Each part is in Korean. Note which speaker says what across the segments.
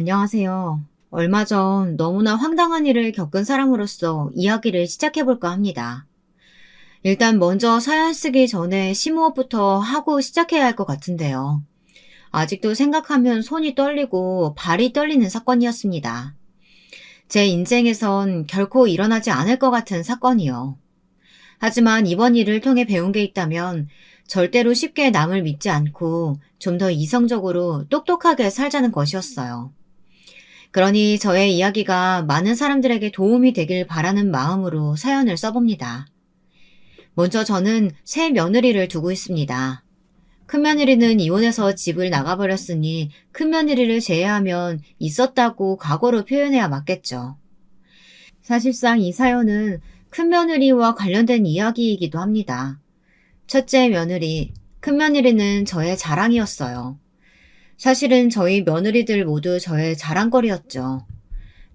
Speaker 1: 안녕하세요. 얼마 전 너무나 황당한 일을 겪은 사람으로서 이야기를 시작해볼까 합니다. 일단 먼저 사연 쓰기 전에 심호흡부터 하고 시작해야 할 것 같은데요. 아직도 생각하면 손이 떨리고 발이 떨리는 사건이었습니다. 제 인생에선 결코 일어나지 않을 것 같은 사건이요. 하지만 이번 일을 통해 배운 게 있다면 절대로 쉽게 남을 믿지 않고 좀 더 이성적으로 똑똑하게 살자는 것이었어요. 그러니 저의 이야기가 많은 사람들에게 도움이 되길 바라는 마음으로 사연을 써봅니다. 먼저 저는 새 며느리를 두고 있습니다. 큰 며느리는 이혼해서 집을 나가버렸으니 큰 며느리를 제외하면 있었다고 과거로 표현해야 맞겠죠. 사실상 이 사연은 큰 며느리와 관련된 이야기이기도 합니다. 첫째 며느리, 큰 며느리는 저의 자랑이었어요. 사실은 저희 며느리들 모두 저의 자랑거리였죠.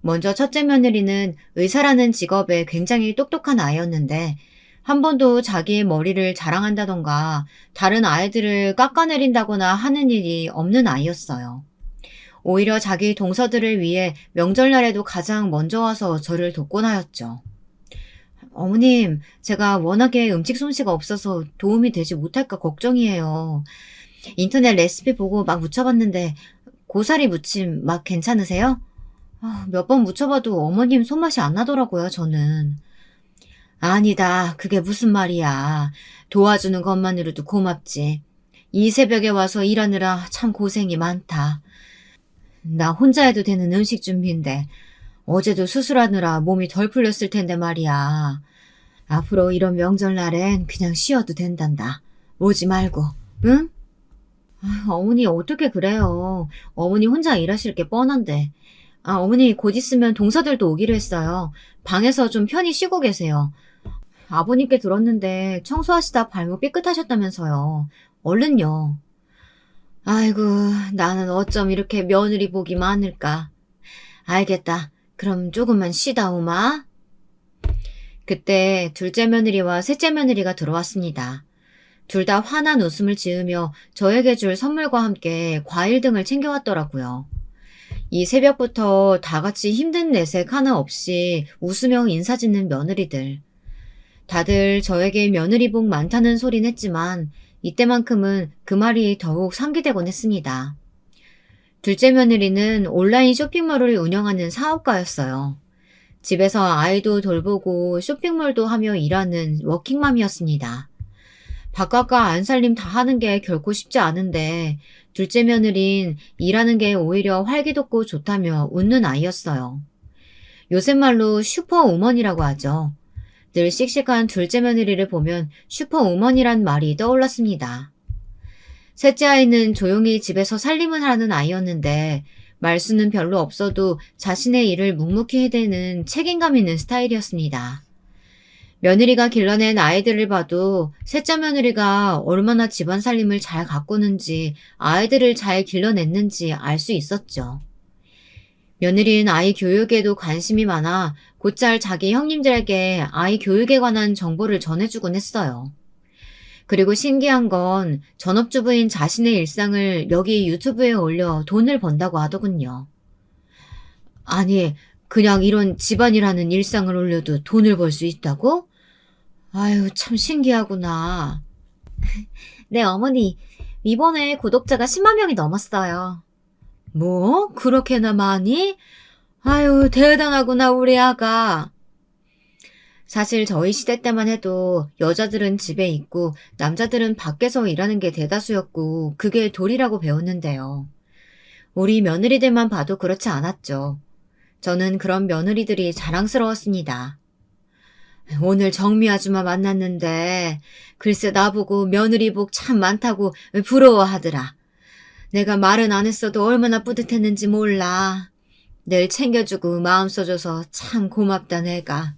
Speaker 1: 먼저 첫째 며느리는 의사라는 직업에 굉장히 똑똑한 아이였는데 한 번도 자기의 머리를 자랑한다던가 다른 아이들을 깎아내린다거나 하는 일이 없는 아이였어요. 오히려 자기 동서들을 위해 명절날에도 가장 먼저 와서 저를 돕곤 하였죠. 어머님, 제가 워낙에 음식 솜씨가 없어서 도움이 되지 못할까 걱정이에요. 인터넷 레시피 보고 막 무쳐봤는데 고사리 무침 맛 괜찮으세요? 몇 번 무쳐봐도 어머님 손맛이 안 나더라고요, 저는. 아니다, 그게 무슨 말이야. 도와주는 것만으로도 고맙지. 이 새벽에 와서 일하느라 참 고생이 많다. 나 혼자 해도 되는 음식 준비인데 어제도 수술하느라 몸이 덜 풀렸을 텐데 말이야. 앞으로 이런 명절날엔 그냥 쉬어도 된단다. 오지 말고, 응? 어머니 어떻게 그래요. 어머니 혼자 일하실 게 뻔한데. 어머니 곧 있으면 동서들도 오기로 했어요. 방에서 좀 편히 쉬고 계세요. 아버님께 들었는데 청소하시다 발목 삐끗하셨다면서요. 얼른요. 아이고, 나는 어쩜 이렇게 며느리 복이 많을까. 알겠다. 그럼 조금만 쉬다 오마. 그때 둘째 며느리와 셋째 며느리가 들어왔습니다. 둘 다 환한 웃음을 지으며 저에게 줄 선물과 함께 과일 등을 챙겨왔더라고요. 이 새벽부터 다 같이 힘든 내색 하나 없이 웃으며 인사짓는 며느리들. 다들 저에게 며느리 복 많다는 소린 했지만 이때만큼은 그 말이 더욱 상기되곤 했습니다. 둘째 며느리는 온라인 쇼핑몰을 운영하는 사업가였어요. 집에서 아이도 돌보고 쇼핑몰도 하며 일하는 워킹맘이었습니다. 바깥과 안살림 다 하는 게 결코 쉽지 않은데 둘째 며느린 일하는 게 오히려 활기돋고 좋다며 웃는 아이였어요. 요새 말로 슈퍼우먼이라고 하죠. 늘 씩씩한 둘째 며느리를 보면 슈퍼우먼이란 말이 떠올랐습니다. 셋째 아이는 조용히 집에서 살림을 하는 아이였는데 말수는 별로 없어도 자신의 일을 묵묵히 해대는 책임감 있는 스타일이었습니다. 며느리가 길러낸 아이들을 봐도 셋째 며느리가 얼마나 집안 살림을 잘 가꾸는지 아이들을 잘 길러냈는지 알 수 있었죠. 며느리는 아이 교육에도 관심이 많아 곧잘 자기 형님들에게 아이 교육에 관한 정보를 전해주곤 했어요. 그리고 신기한 건 전업주부인 자신의 일상을 여기 유튜브에 올려 돈을 번다고 하더군요. 아니, 그냥 이런 집안이라는 일상을 올려도 돈을 벌 수 있다고? 아유, 참 신기하구나. 네, 어머니. 이번에 구독자가 10만 명이 넘었어요. 뭐? 그렇게나 많이? 아유, 대단하구나, 우리 아가. 사실 저희 시대 때만 해도 여자들은 집에 있고 남자들은 밖에서 일하는 게 대다수였고 그게 도리라고 배웠는데요. 우리 며느리들만 봐도 그렇지 않았죠. 저는 그런 며느리들이 자랑스러웠습니다. 오늘 정미 아줌마 만났는데 글쎄 나보고 며느리 복 참 많다고 부러워하더라. 내가 말은 안 했어도 얼마나 뿌듯했는지 몰라. 늘 챙겨주고 마음 써줘서 참 고맙다 내가.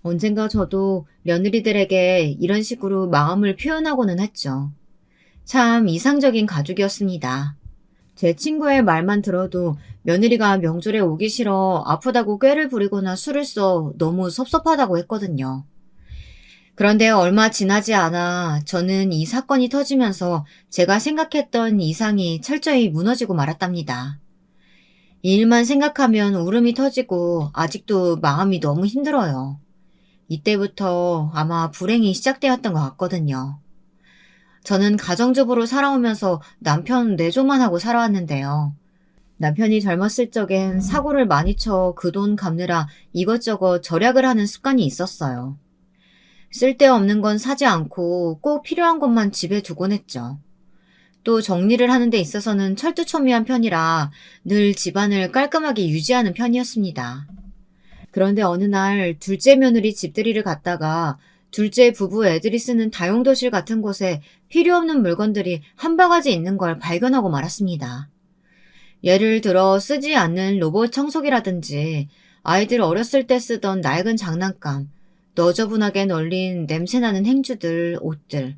Speaker 1: 언젠가 저도 며느리들에게 이런 식으로 마음을 표현하고는 했죠. 참 이상적인 가족이었습니다. 제 친구의 말만 들어도 며느리가 명절에 오기 싫어 아프다고 꾀를 부리거나 술을 써 너무 섭섭하다고 했거든요. 그런데 얼마 지나지 않아 저는 이 사건이 터지면서 제가 생각했던 이상이 철저히 무너지고 말았답니다. 이 일만 생각하면 울음이 터지고 아직도 마음이 너무 힘들어요. 이때부터 아마 불행이 시작되었던 것 같거든요. 저는 가정주부로 살아오면서 남편 내조만 하고 살아왔는데요. 남편이 젊었을 적엔 사고를 많이 쳐 그 돈 갚느라 이것저것 절약을 하는 습관이 있었어요. 쓸데없는 건 사지 않고 꼭 필요한 것만 집에 두곤 했죠. 또 정리를 하는 데 있어서는 철두철미한 편이라 늘 집안을 깔끔하게 유지하는 편이었습니다. 그런데 어느 날 둘째 며느리 집들이를 갔다가 둘째 부부 애들이 쓰는 다용도실 같은 곳에 필요 없는 물건들이 한 바가지 있는 걸 발견하고 말았습니다. 예를 들어 쓰지 않는 로봇 청소기라든지 아이들 어렸을 때 쓰던 낡은 장난감, 너저분하게 널린 냄새나는 행주들, 옷들.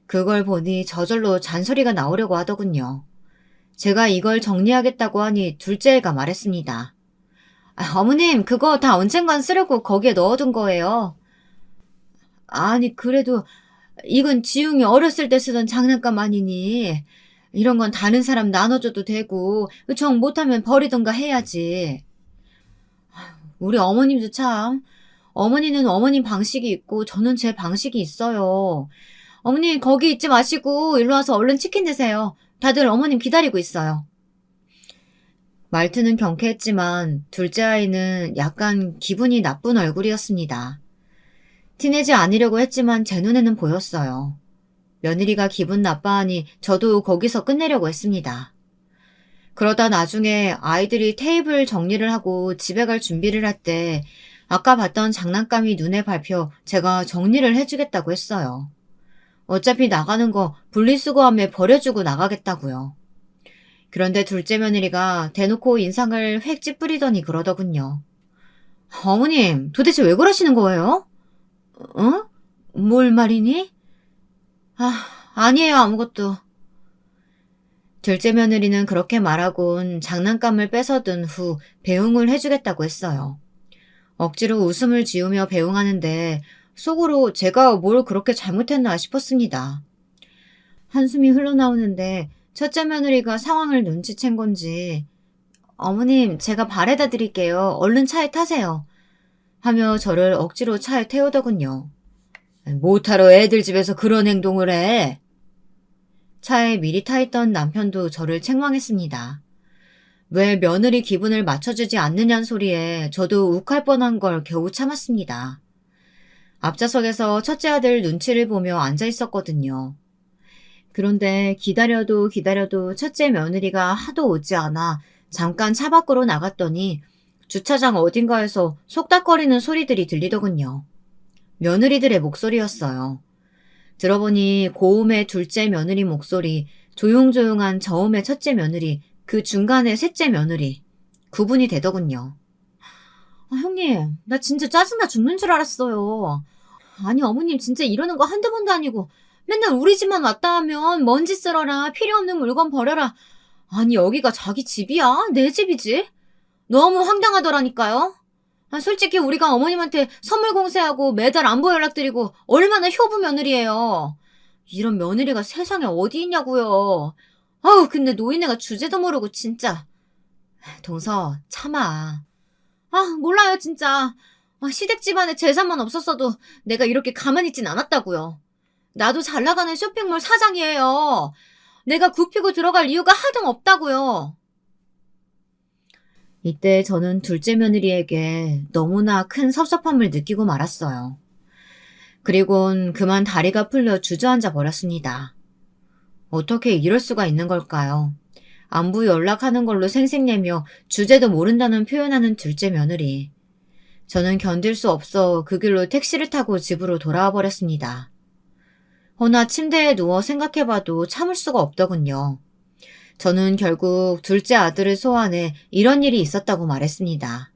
Speaker 1: 그걸 보니 저절로 잔소리가 나오려고 하더군요. 제가 이걸 정리하겠다고 하니 둘째 애가 말했습니다. 어머님, 그거 다 언젠간 쓰려고 거기에 넣어둔 거예요. 아니, 그래도 이건 지웅이 어렸을 때 쓰던 장난감 아니니. 이런 건 다른 사람 나눠줘도 되고 정 못하면 버리던가 해야지. 우리 어머님도 참. 어머니는 어머님 방식이 있고 저는 제 방식이 있어요. 어머님 거기 있지 마시고 일로 와서 얼른 치킨 드세요. 다들 어머님 기다리고 있어요. 말투는 경쾌했지만 둘째 아이는 약간 기분이 나쁜 얼굴이었습니다. 티내지 않으려고 했지만 제 눈에는 보였어요. 며느리가 기분 나빠하니 저도 거기서 끝내려고 했습니다. 그러다 나중에 아이들이 테이블 정리를 하고 집에 갈 준비를 할 때 아까 봤던 장난감이 눈에 밟혀 제가 정리를 해주겠다고 했어요. 어차피 나가는 거 분리수거함에 버려주고 나가겠다고요. 그런데 둘째 며느리가 대놓고 인상을 획 찌푸리더니 그러더군요. 어머님, 도대체 왜 그러시는 거예요? 어? 뭘 말이니? 아니에요, 아무것도. 둘째 며느리는 그렇게 말하곤 장난감을 뺏어든 후 배웅을 해주겠다고 했어요. 억지로 웃음을 지으며 배웅하는데 속으로 제가 뭘 그렇게 잘못했나 싶었습니다. 한숨이 흘러나오는데 첫째 며느리가 상황을 눈치챈 건지 어머님, 제가 바래다 드릴게요. 얼른 차에 타세요. 하며 저를 억지로 차에 태우더군요. 못하러 애들 집에서 그런 행동을 해. 차에 미리 타있던 남편도 저를 책망했습니다. 왜 며느리 기분을 맞춰주지 않느냐는 소리에 저도 욱할 뻔한 걸 겨우 참았습니다. 앞좌석에서 첫째 아들 눈치를 보며 앉아 있었거든요. 그런데 기다려도 첫째 며느리가 하도 오지 않아 잠깐 차 밖으로 나갔더니 주차장 어딘가에서 속닥거리는 소리들이 들리더군요. 며느리들의 목소리였어요. 들어보니 고음의 둘째 며느리 목소리, 조용조용한 저음의 첫째 며느리, 그 중간의 셋째 며느리, 구분이 되더군요. 형님, 나 진짜 짜증나 죽는 줄 알았어요. 아니, 어머님 진짜 이러는 거 한두 번도 아니고 맨날 우리 집만 왔다 하면 먼지 쓸어라, 필요 없는 물건 버려라. 아니, 여기가 자기 집이야? 내 집이지? 너무 황당하더라니까요. 솔직히 우리가 어머님한테 선물 공세하고 매달 안부 연락드리고 얼마나 효부 며느리예요. 이런 며느리가 세상에 어디 있냐고요. 아우, 근데 노인네가 주제도 모르고 진짜. 동서, 참아. 몰라요, 진짜. 시댁 집안에 재산만 없었어도 내가 이렇게 가만히 있진 않았다고요. 나도 잘 나가는 쇼핑몰 사장이에요. 내가 굽히고 들어갈 이유가 하등 없다고요. 이때 저는 둘째 며느리에게 너무나 큰 섭섭함을 느끼고 말았어요. 그리곤 그만 다리가 풀려 주저앉아 버렸습니다. 어떻게 이럴 수가 있는 걸까요? 안부 연락하는 걸로 생색내며 주제도 모른다는 표현하는 둘째 며느리. 저는 견딜 수 없어 그 길로 택시를 타고 집으로 돌아와 버렸습니다. 허나 침대에 누워 생각해봐도 참을 수가 없더군요. 저는 결국 둘째 아들을 소환해 이런 일이 있었다고 말했습니다.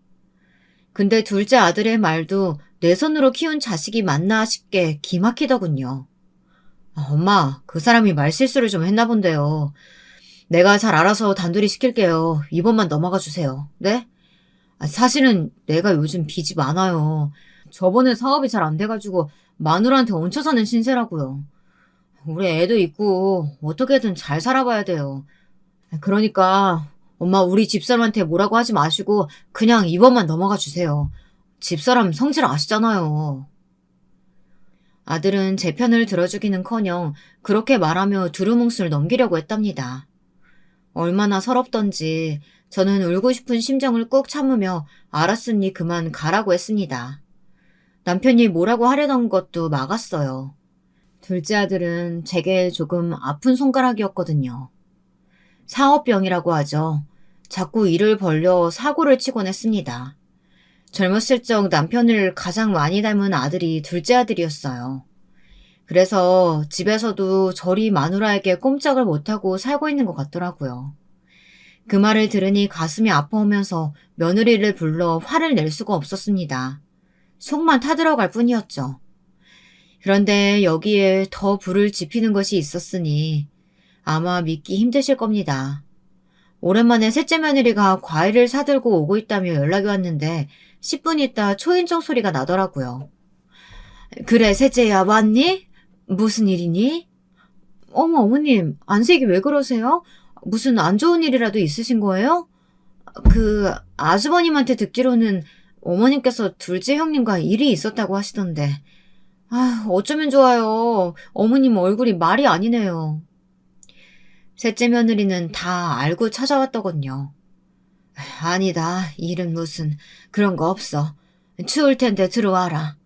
Speaker 1: 근데 둘째 아들의 말도 내 손으로 키운 자식이 맞나 싶게 기막히더군요. 엄마, 그 사람이 말실수를 좀 했나 본데요. 내가 잘 알아서 단둘이 시킬게요. 이번만 넘어가 주세요. 네? 사실은 내가 요즘 빚이 많아요. 저번에 사업이 잘 안 돼가지고 마누라한테 얹혀 사는 신세라고요. 우리 애도 있고 어떻게든 잘 살아봐야 돼요. 그러니까 엄마, 우리 집사람한테 뭐라고 하지 마시고 그냥 이번만 넘어가 주세요. 집사람 성질 아시잖아요. 아들은 제 편을 들어주기는커녕 그렇게 말하며 두루뭉술 넘기려고 했답니다. 얼마나 서럽던지 저는 울고 싶은 심정을 꾹 참으며 알았으니 그만 가라고 했습니다. 남편이 뭐라고 하려던 것도 막았어요. 둘째 아들은 제게 조금 아픈 손가락이었거든요. 사업병이라고 하죠. 자꾸 일을 벌려 사고를 치곤 했습니다. 젊었을 적 남편을 가장 많이 닮은 아들이 둘째 아들이었어요. 그래서 집에서도 저리 마누라에게 꼼짝을 못하고 살고 있는 것 같더라고요. 그 말을 들으니 가슴이 아파오면서 며느리를 불러 화를 낼 수가 없었습니다. 속만 타들어갈 뿐이었죠. 그런데 여기에 더 불을 지피는 것이 있었으니 아마 믿기 힘드실 겁니다. 오랜만에 셋째 며느리가 과일을 사들고 오고 있다며 연락이 왔는데 10분 있다 초인종 소리가 나더라고요. 그래, 셋째야, 왔니? 무슨 일이니? 어머, 어머님, 안색이 왜 그러세요? 무슨 안 좋은 일이라도 있으신 거예요? 아주버님한테 듣기로는 어머님께서 둘째 형님과 일이 있었다고 하시던데. 어쩌면 좋아요. 어머님 얼굴이 말이 아니네요. 셋째 며느리는 다 알고 찾아왔더군요. 아니다, 일은 무슨 그런 거 없어. 추울 텐데 들어와라.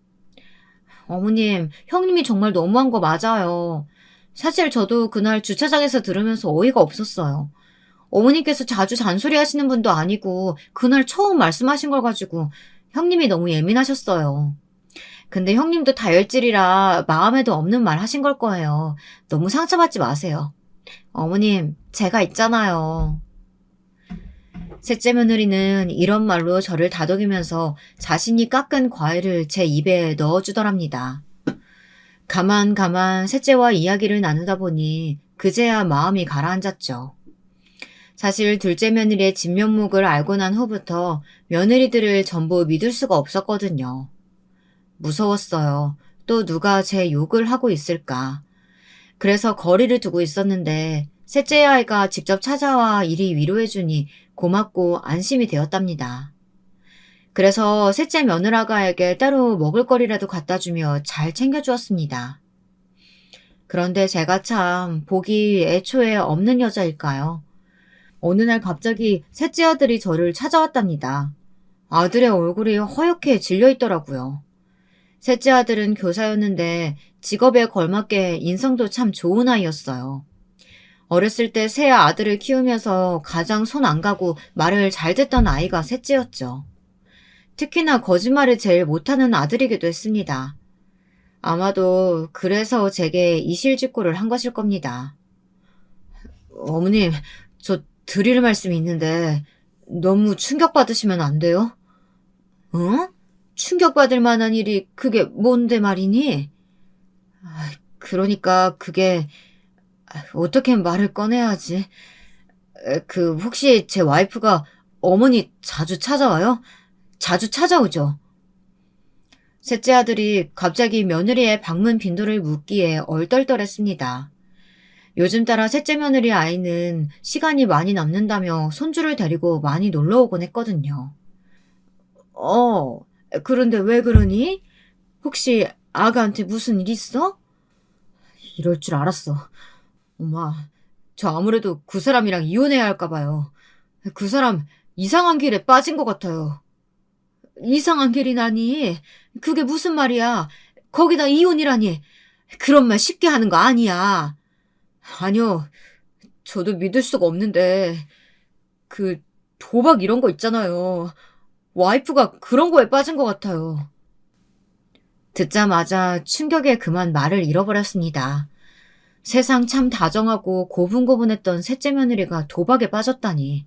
Speaker 1: 어머님, 형님이 정말 너무한 거 맞아요. 사실 저도 그날 주차장에서 들으면서 어이가 없었어요. 어머님께서 자주 잔소리 하시는 분도 아니고 그날 처음 말씀하신 걸 가지고 형님이 너무 예민하셨어요. 근데 형님도 다혈질이라 마음에도 없는 말 하신 걸 거예요. 너무 상처받지 마세요. 어머님, 제가 있잖아요. 셋째 며느리는 이런 말로 저를 다독이면서 자신이 깎은 과일을 제 입에 넣어주더랍니다. 가만 셋째와 이야기를 나누다 보니 그제야 마음이 가라앉았죠. 사실 둘째 며느리의 진면목을 알고 난 후부터 며느리들을 전부 믿을 수가 없었거든요. 무서웠어요. 또 누가 제 욕을 하고 있을까. 그래서 거리를 두고 있었는데 셋째 아이가 직접 찾아와 이리 위로해주니 고맙고 안심이 되었답니다. 그래서 셋째 며느라가에게 따로 먹을거리라도 갖다 주며 잘 챙겨주었습니다. 그런데 제가 참 복이 애초에 없는 여자일까요? 어느 날 갑자기 셋째 아들이 저를 찾아왔답니다. 아들의 얼굴이 허옇게 질려있더라고요. 셋째 아들은 교사였는데 직업에 걸맞게 인성도 참 좋은 아이였어요. 어렸을 때 새 아들을 키우면서 가장 손 안 가고 말을 잘 듣던 아이가 셋째였죠. 특히나 거짓말을 제일 못하는 아들이기도 했습니다. 아마도 그래서 제게 이실직고를 한 것일 겁니다. 어머님, 저 드릴 말씀이 있는데 너무 충격받으시면 안 돼요? 응? 충격받을 만한 일이 그게 뭔데 말이니? 그러니까 그게 어떻게 말을 꺼내야 하지? 혹시 제 와이프가 어머니 자주 찾아와요? 자주 찾아오죠? 셋째 아들이 갑자기 며느리의 방문 빈도를 묻기에 얼떨떨했습니다. 요즘 따라 셋째 며느리 아이는 시간이 많이 남는다며 손주를 데리고 많이 놀러 오곤 했거든요. 그런데 왜 그러니? 혹시 아가한테 무슨 일 있어? 이럴 줄 알았어. 엄마, 저 아무래도 그 사람이랑 이혼해야 할까 봐요. 그 사람 이상한 길에 빠진 것 같아요. 이상한 길이라니? 그게 무슨 말이야? 거기다 이혼이라니? 그런 말 쉽게 하는 거 아니야. 아니요, 저도 믿을 수가 없는데 도박 이런 거 있잖아요. 와이프가 그런 거에 빠진 것 같아요. 듣자마자 충격에 그만 말을 잃어버렸습니다. 세상 참 다정하고 고분고분했던 셋째 며느리가 도박에 빠졌다니.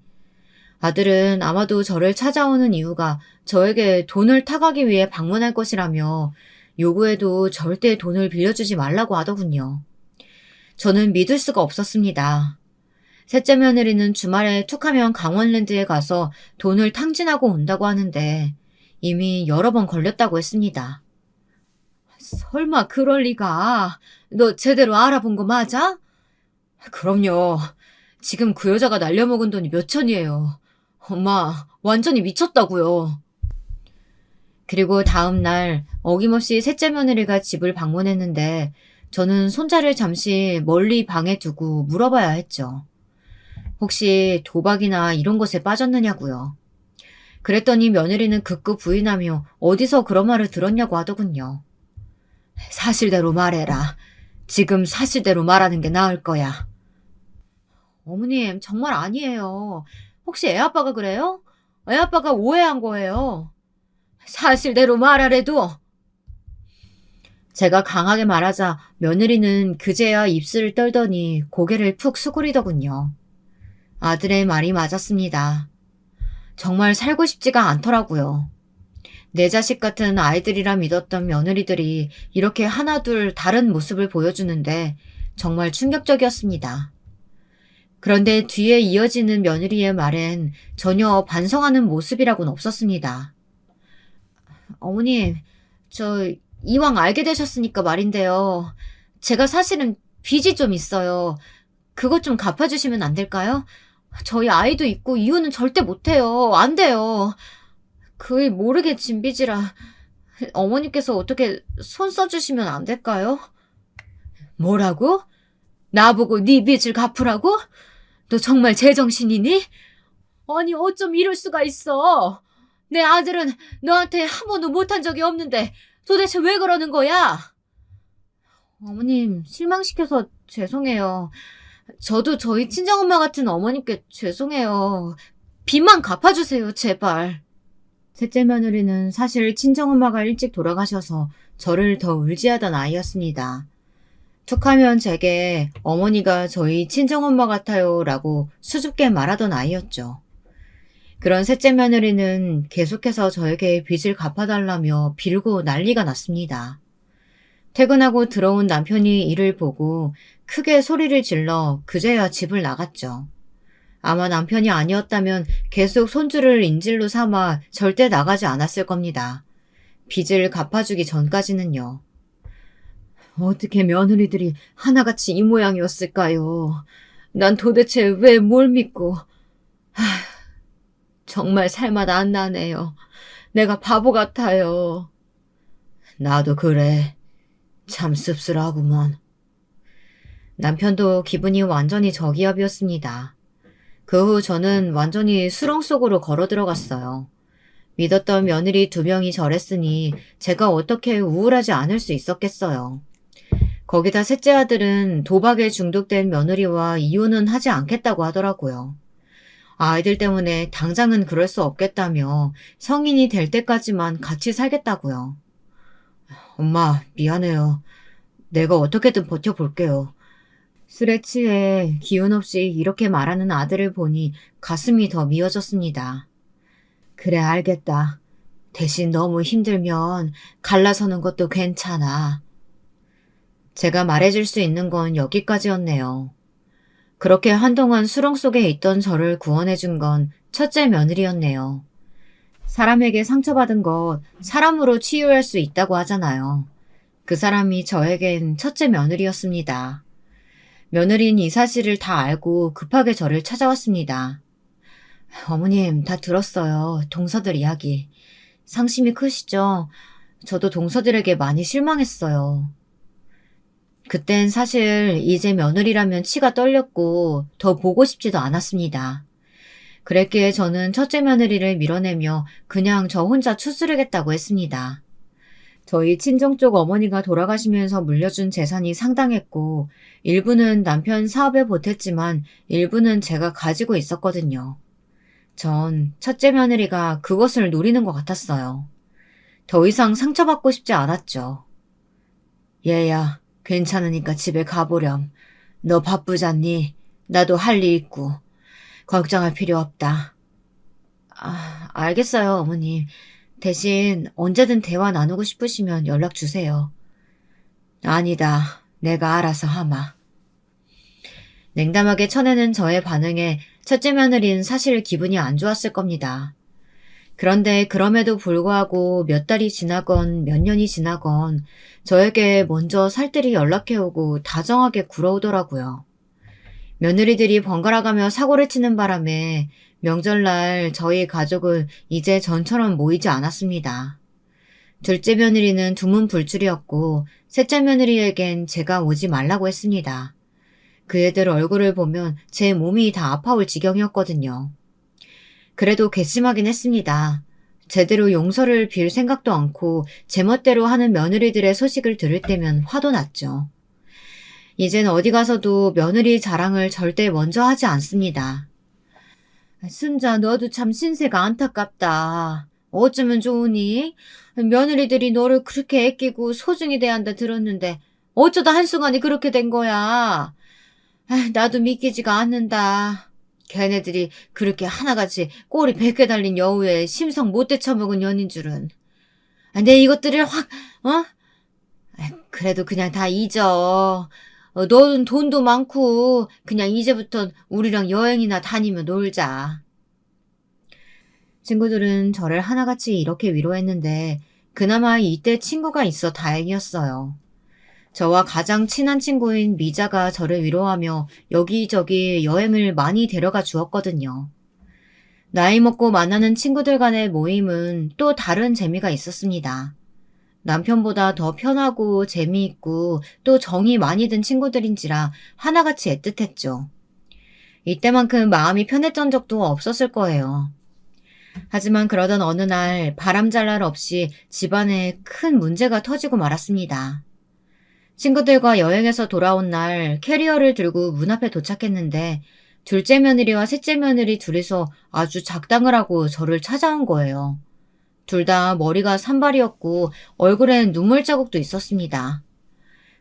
Speaker 1: 아들은 아마도 저를 찾아오는 이유가 저에게 돈을 타가기 위해 방문할 것이라며 요구해도 절대 돈을 빌려주지 말라고 하더군요. 저는 믿을 수가 없었습니다. 셋째 며느리는 주말에 툭하면 강원랜드에 가서 돈을 탕진하고 온다고 하는데 이미 여러 번 걸렸다고 했습니다. 설마 그럴 리가. 너 제대로 알아본 거 맞아? 그럼요. 지금 그 여자가 날려먹은 돈이 몇 천이에요. 엄마, 완전히 미쳤다고요. 그리고 다음 날 어김없이 셋째 며느리가 집을 방문했는데 저는 손자를 잠시 멀리 방에 두고 물어봐야 했죠. 혹시 도박이나 이런 것에 빠졌느냐고요. 그랬더니 며느리는 극구 부인하며 어디서 그런 말을 들었냐고 하더군요. 사실대로 말해라. 지금 사실대로 말하는 게 나을 거야. 어머님, 정말 아니에요. 혹시 애아빠가 그래요? 애아빠가 오해한 거예요. 사실대로 말하래도. 제가 강하게 말하자 며느리는 그제야 입술을 떨더니 고개를 푹 수그리더군요. 아들의 말이 맞았습니다. 정말 살고 싶지가 않더라고요. 내 자식 같은 아이들이라 믿었던 며느리들이 이렇게 하나둘 다른 모습을 보여주는데 정말 충격적이었습니다. 그런데 뒤에 이어지는 며느리의 말엔 전혀 반성하는 모습이라고는 없었습니다. 어머님, 저 이왕 알게 되셨으니까 말인데요. 제가 사실은 빚이 좀 있어요. 그것 좀 갚아주시면 안 될까요? 저희 아이도 있고 이혼은 절대 못해요. 안 돼요. 그의 모르게 진 빚이라 어머니께서 어떻게 손 써주시면 안 될까요? 뭐라고? 나보고 네 빚을 갚으라고? 너 정말 제정신이니? 아니 어쩜 이럴 수가 있어. 내 아들은 너한테 한 번도 못한 적이 없는데 도대체 왜 그러는 거야? 어머님 실망시켜서 죄송해요. 저도 저희 친정엄마 같은 어머님께 죄송해요. 빚만 갚아주세요, 제발. 셋째 며느리는 사실 친정엄마가 일찍 돌아가셔서 저를 더 의지하던 아이였습니다. 툭하면 제게 어머니가 저희 친정엄마 같아요 라고 수줍게 말하던 아이였죠. 그런 셋째 며느리는 계속해서 저에게 빚을 갚아달라며 빌고 난리가 났습니다. 퇴근하고 들어온 남편이 이를 보고 크게 소리를 질러 그제야 집을 나갔죠. 아마 남편이 아니었다면 계속 손주를 인질로 삼아 절대 나가지 않았을 겁니다. 빚을 갚아주기 전까지는요. 어떻게 며느리들이 하나같이 이 모양이었을까요? 난 도대체 왜 뭘 믿고. 정말 살맛 안 나네요. 내가 바보 같아요. 나도 그래. 참 씁쓸하구먼. 남편도 기분이 완전히 저기압이었습니다. 그 후 저는 완전히 수렁 속으로 걸어 들어갔어요. 믿었던 며느리 2명이 저랬으니 제가 어떻게 우울하지 않을 수 있었겠어요. 거기다 셋째 아들은 도박에 중독된 며느리와 이혼은 하지 않겠다고 하더라고요. 아이들 때문에 당장은 그럴 수 없겠다며 성인이 될 때까지만 같이 살겠다고요. 엄마, 미안해요. 내가 어떻게든 버텨볼게요. 술에 취해 기운 없이 이렇게 말하는 아들을 보니 가슴이 더 미어졌습니다. 그래, 알겠다. 대신 너무 힘들면 갈라서는 것도 괜찮아. 제가 말해줄 수 있는 건 여기까지였네요. 그렇게 한동안 수렁 속에 있던 저를 구원해준 건 첫째 며느리였네요. 사람에게 상처받은 것 사람으로 치유할 수 있다고 하잖아요. 그 사람이 저에겐 첫째 며느리였습니다. 며느리는 이 사실을 다 알고 급하게 저를 찾아왔습니다. 어머님, 다 들었어요. 동서들 이야기. 상심이 크시죠? 저도 동서들에게 많이 실망했어요. 그땐 사실 이제 며느리라면 치가 떨렸고 더 보고 싶지도 않았습니다. 그랬기에 저는 첫째 며느리를 밀어내며 그냥 저 혼자 추스르겠다고 했습니다. 저희 친정 쪽 어머니가 돌아가시면서 물려준 재산이 상당했고 일부는 남편 사업에 보탰지만 일부는 제가 가지고 있었거든요. 전 첫째 며느리가 그것을 노리는 것 같았어요. 더 이상 상처받고 싶지 않았죠. 얘야, 괜찮으니까 집에 가보렴. 너 바쁘잖니? 나도 할 일 있고. 걱정할 필요 없다. 알겠어요, 어머님. 대신 언제든 대화 나누고 싶으시면 연락 주세요. 아니다. 내가 알아서 하마. 냉담하게 쳐내는 저의 반응에 첫째 며느리는 사실 기분이 안 좋았을 겁니다. 그런데 그럼에도 불구하고 몇 달이 지나건 몇 년이 지나건 저에게 먼저 살뜰히 연락해오고 다정하게 굴어오더라고요. 며느리들이 번갈아가며 사고를 치는 바람에 명절날 저희 가족은 이제 전처럼 모이지 않았습니다. 둘째 며느리는 두문불출이었고 셋째 며느리에겐 제가 오지 말라고 했습니다. 그 애들 얼굴을 보면 제 몸이 다 아파올 지경이었거든요. 그래도 괘씸하긴 했습니다. 제대로 용서를 빌 생각도 않고 제멋대로 하는 며느리들의 소식을 들을 때면 화도 났죠. 이젠 어디 가서도 며느리 자랑을 절대 먼저 하지 않습니다. 순자, 너도 참 신세가 안타깝다. 어쩌면 좋으니? 며느리들이 너를 그렇게 아끼고 소중히 대한다 들었는데 어쩌다 한순간에 그렇게 된 거야. 나도 믿기지가 않는다. 걔네들이 그렇게 하나같이 꼬리 100개 달린 여우에 심성 못 되쳐먹은 년인 줄은. 내 이것들을 확, 어? 그래도 그냥 다 잊어. 너는 돈도 많고 그냥 이제부턴 우리랑 여행이나 다니며 놀자. 친구들은 저를 하나같이 이렇게 위로했는데 그나마 이때 친구가 있어 다행이었어요. 저와 가장 친한 친구인 미자가 저를 위로하며 여기저기 여행을 많이 데려가 주었거든요. 나이 먹고 만나는 친구들 간의 모임은 또 다른 재미가 있었습니다. 남편보다 더 편하고 재미있고 또 정이 많이 든 친구들인지라 하나같이 애틋했죠. 이때만큼 마음이 편했던 적도 없었을 거예요. 하지만 그러던 어느 날 바람잘 날 없이 집안에 큰 문제가 터지고 말았습니다. 친구들과 여행에서 돌아온 날 캐리어를 들고 문 앞에 도착했는데 둘째 며느리와 셋째 며느리 둘이서 아주 작당을 하고 저를 찾아온 거예요. 둘 다 머리가 산발이었고 얼굴엔 눈물 자국도 있었습니다.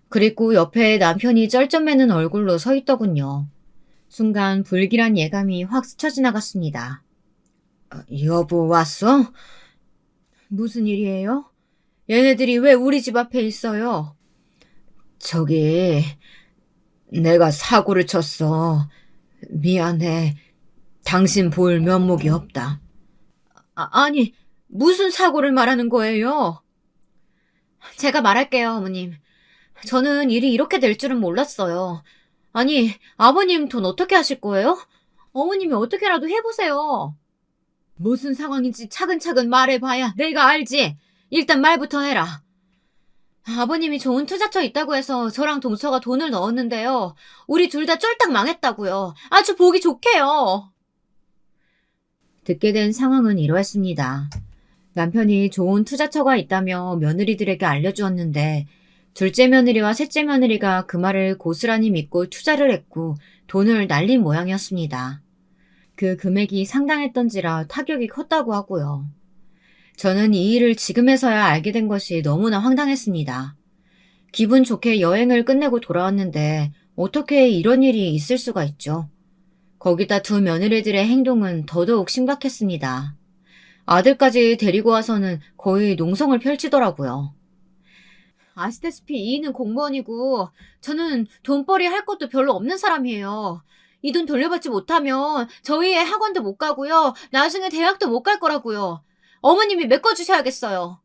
Speaker 1: 그리고 옆에 남편이 쩔쩔매는 얼굴로 서 있더군요. 순간 불길한 예감이 확 스쳐 지나갔습니다. 여보 왔어? 무슨 일이에요? 얘네들이 왜 우리 집 앞에 있어요? 저기 내가 사고를 쳤어. 미안해. 당신 볼 면목이 없다. 아니 무슨 사고를 말하는 거예요? 제가 말할게요, 어머님. 저는 일이 이렇게 될 줄은 몰랐어요. 아니, 아버님 돈 어떻게 하실 거예요? 어머님이 어떻게라도 해보세요. 무슨 상황인지 차근차근 말해봐야 내가 알지. 일단 말부터 해라. 아버님이 좋은 투자처 있다고 해서 저랑 동서가 돈을 넣었는데요. 우리 둘 다 쫄딱 망했다고요. 아주 보기 좋게요. 듣게 된 상황은 이러했습니다. 남편이 좋은 투자처가 있다며 며느리들에게 알려주었는데 둘째 며느리와 셋째 며느리가 그 말을 고스란히 믿고 투자를 했고 돈을 날린 모양이었습니다. 그 금액이 상당했던지라 타격이 컸다고 하고요. 저는 이 일을 지금에서야 알게 된 것이 너무나 황당했습니다. 기분 좋게 여행을 끝내고 돌아왔는데 어떻게 이런 일이 있을 수가 있죠. 거기다 두 며느리들의 행동은 더더욱 심각했습니다. 아들까지 데리고 와서는 거의 농성을 펼치더라고요. 아시다시피 이인은 공무원이고 저는 돈벌이 할 것도 별로 없는 사람이에요. 이 돈 돌려받지 못하면 저희의 학원도 못 가고요. 나중에 대학도 못 갈 거라고요. 어머님이 메꿔주셔야겠어요.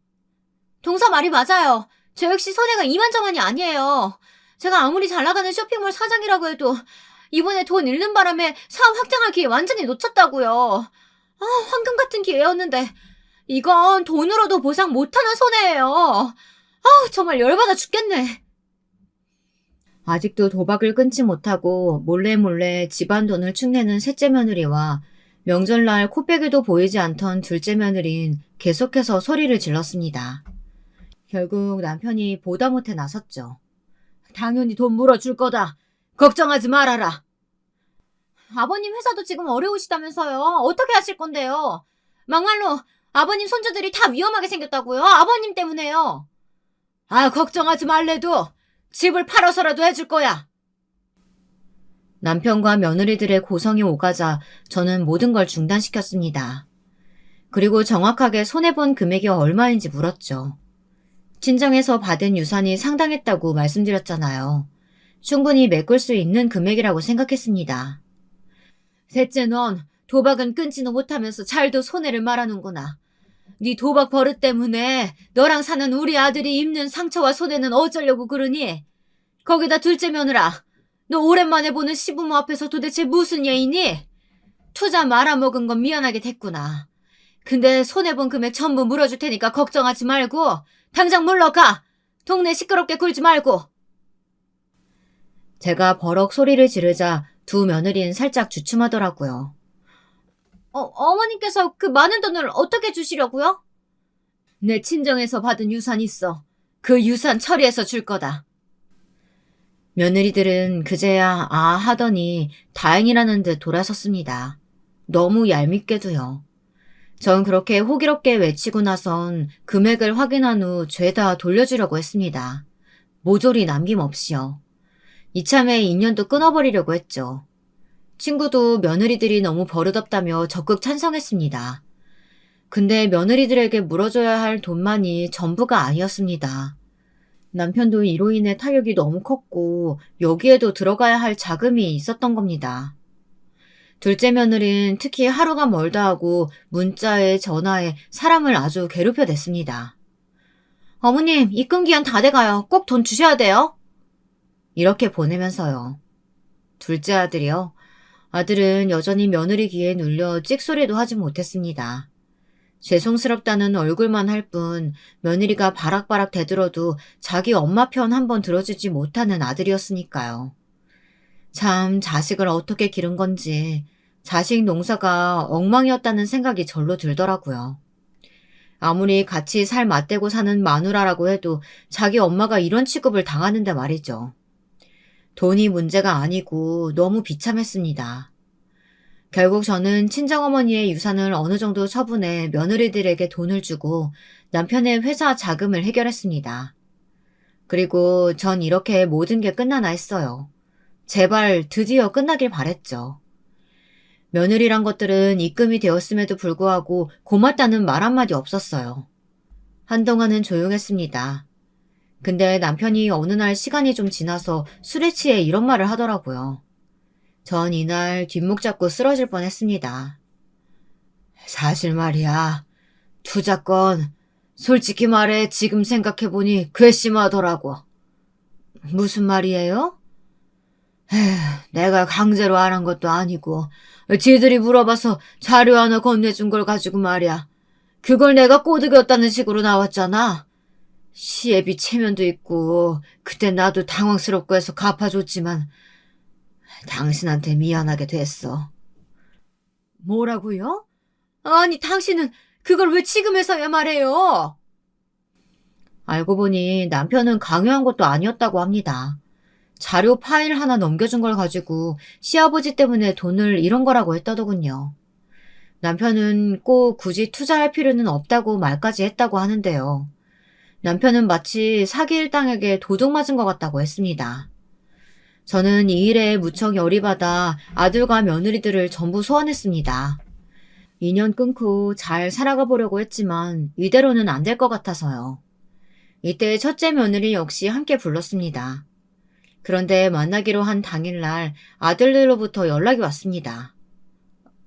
Speaker 1: 동서 말이 맞아요. 저 역시 손해가 이만저만이 아니에요. 제가 아무리 잘 나가는 쇼핑몰 사장이라고 해도 이번에 돈 잃는 바람에 사업 확장할 기회 완전히 놓쳤다고요. 황금 같은 기회였는데 이건 돈으로도 보상 못하는 손해예요. 정말 열받아 죽겠네. 아직도 도박을 끊지 못하고 몰래 집안 돈을 축내는 셋째 며느리와 명절날 코빼기도 보이지 않던 둘째 며느리는 계속해서 소리를 질렀습니다. 결국 남편이 보다 못해 나섰죠. 당연히 돈 물어줄 거다. 걱정하지 말아라. 아버님 회사도 지금 어려우시다면서요. 어떻게 하실 건데요? 막말로 아버님 손주들이 다 위험하게 생겼다고요. 아버님 때문에요. 걱정하지 말래도 집을 팔아서라도 해줄 거야. 남편과 며느리들의 고성이 오가자 저는 모든 걸 중단시켰습니다. 그리고 정확하게 손해본 금액이 얼마인지 물었죠. 친정에서 받은 유산이 상당했다고 말씀드렸잖아요. 충분히 메꿀 수 있는 금액이라고 생각했습니다. 셋째, 넌 도박은 끊지도 못하면서 잘도 손해를 말하는구나. 네 도박 버릇 때문에 너랑 사는 우리 아들이 입는 상처와 손해는 어쩌려고 그러니? 거기다 둘째 며느라, 너 오랜만에 보는 시부모 앞에서 도대체 무슨 예이니? 투자 말아먹은 건 미안하게 됐구나. 근데 손해본 금액 전부 물어줄 테니까 걱정하지 말고 당장 물러가. 동네 시끄럽게 굴지 말고. 제가 버럭 소리를 지르자 두 며느리는 살짝 주춤하더라고요. 어머님께서 그 많은 돈을 어떻게 주시려고요? 내 친정에서 받은 유산 있어. 그 유산 처리해서 줄 거다. 며느리들은 그제야 아 하더니 다행이라는 듯 돌아섰습니다. 너무 얄밉게도요. 전 그렇게 호기롭게 외치고 나선 금액을 확인한 후 죄다 돌려주려고 했습니다. 모조리 남김없이요. 이참에 인연도 끊어버리려고 했죠. 친구도 며느리들이 너무 버릇없다며 적극 찬성했습니다. 근데 며느리들에게 물어줘야 할 돈만이 전부가 아니었습니다. 남편도 이로 인해 타격이 너무 컸고 여기에도 들어가야 할 자금이 있었던 겁니다. 둘째 며느리는 특히 하루가 멀다 하고 문자에 전화에 사람을 아주 괴롭혀댔습니다. 어머님, 입금기한 다 돼가요. 꼭 돈 주셔야 돼요. 이렇게 보내면서요. 둘째 아들이요. 아들은 여전히 며느리 귀에 눌려 찍소리도 하지 못했습니다. 죄송스럽다는 얼굴만 할 뿐 며느리가 바락바락 대들어도 자기 엄마 편 한번 들어주지 못하는 아들이었으니까요. 참 자식을 어떻게 기른 건지 자식 농사가 엉망이었다는 생각이 절로 들더라고요. 아무리 같이 살 맞대고 사는 마누라라고 해도 자기 엄마가 이런 취급을 당하는데 말이죠. 돈이 문제가 아니고 너무 비참했습니다. 결국 저는 친정어머니의 유산을 어느 정도 처분해 며느리들에게 돈을 주고 남편의 회사 자금을 해결했습니다. 그리고 전 이렇게 모든 게 끝나나 했어요. 제발 드디어 끝나길 바랬죠. 며느리란 것들은 입금이 되었음에도 불구하고 고맙다는 말 한마디 없었어요. 한동안은 조용했습니다. 근데 남편이 어느 날 시간이 좀 지나서 술에 취해 이런 말을 하더라고요. 전 이날 뒷목 잡고 쓰러질 뻔했습니다. 사실 말이야. 투자건 솔직히 말해 지금 생각해보니 괘씸하더라고. 무슨 말이에요? 내가 강제로 안 한 것도 아니고 지들이 물어봐서 자료 하나 건네준 걸 가지고 말이야. 그걸 내가 꼬드겼다는 식으로 나왔잖아. 시애비 체면도 있고 그때 나도 당황스럽고 해서 갚아줬지만 당신한테 미안하게 됐어. 뭐라고요? 아니 당신은 그걸 왜 지금에서야 말해요? 알고 보니 남편은 강요한 것도 아니었다고 합니다. 자료 파일 하나 넘겨준 걸 가지고 시아버지 때문에 돈을 잃은 거라고 했다더군요. 남편은 꼭 굳이 투자할 필요는 없다고 말까지 했다고 하는데요. 남편은 마치 사기 일당에게 도둑 맞은 것 같다고 했습니다. 저는 이 일에 무척 열이 받아 아들과 며느리들을 전부 소환했습니다. 인연 끊고 잘 살아가 보려고 했지만 이대로는 안 될 것 같아서요. 이때 첫째 며느리 역시 함께 불렀습니다. 그런데 만나기로 한 당일날 아들들로부터 연락이 왔습니다.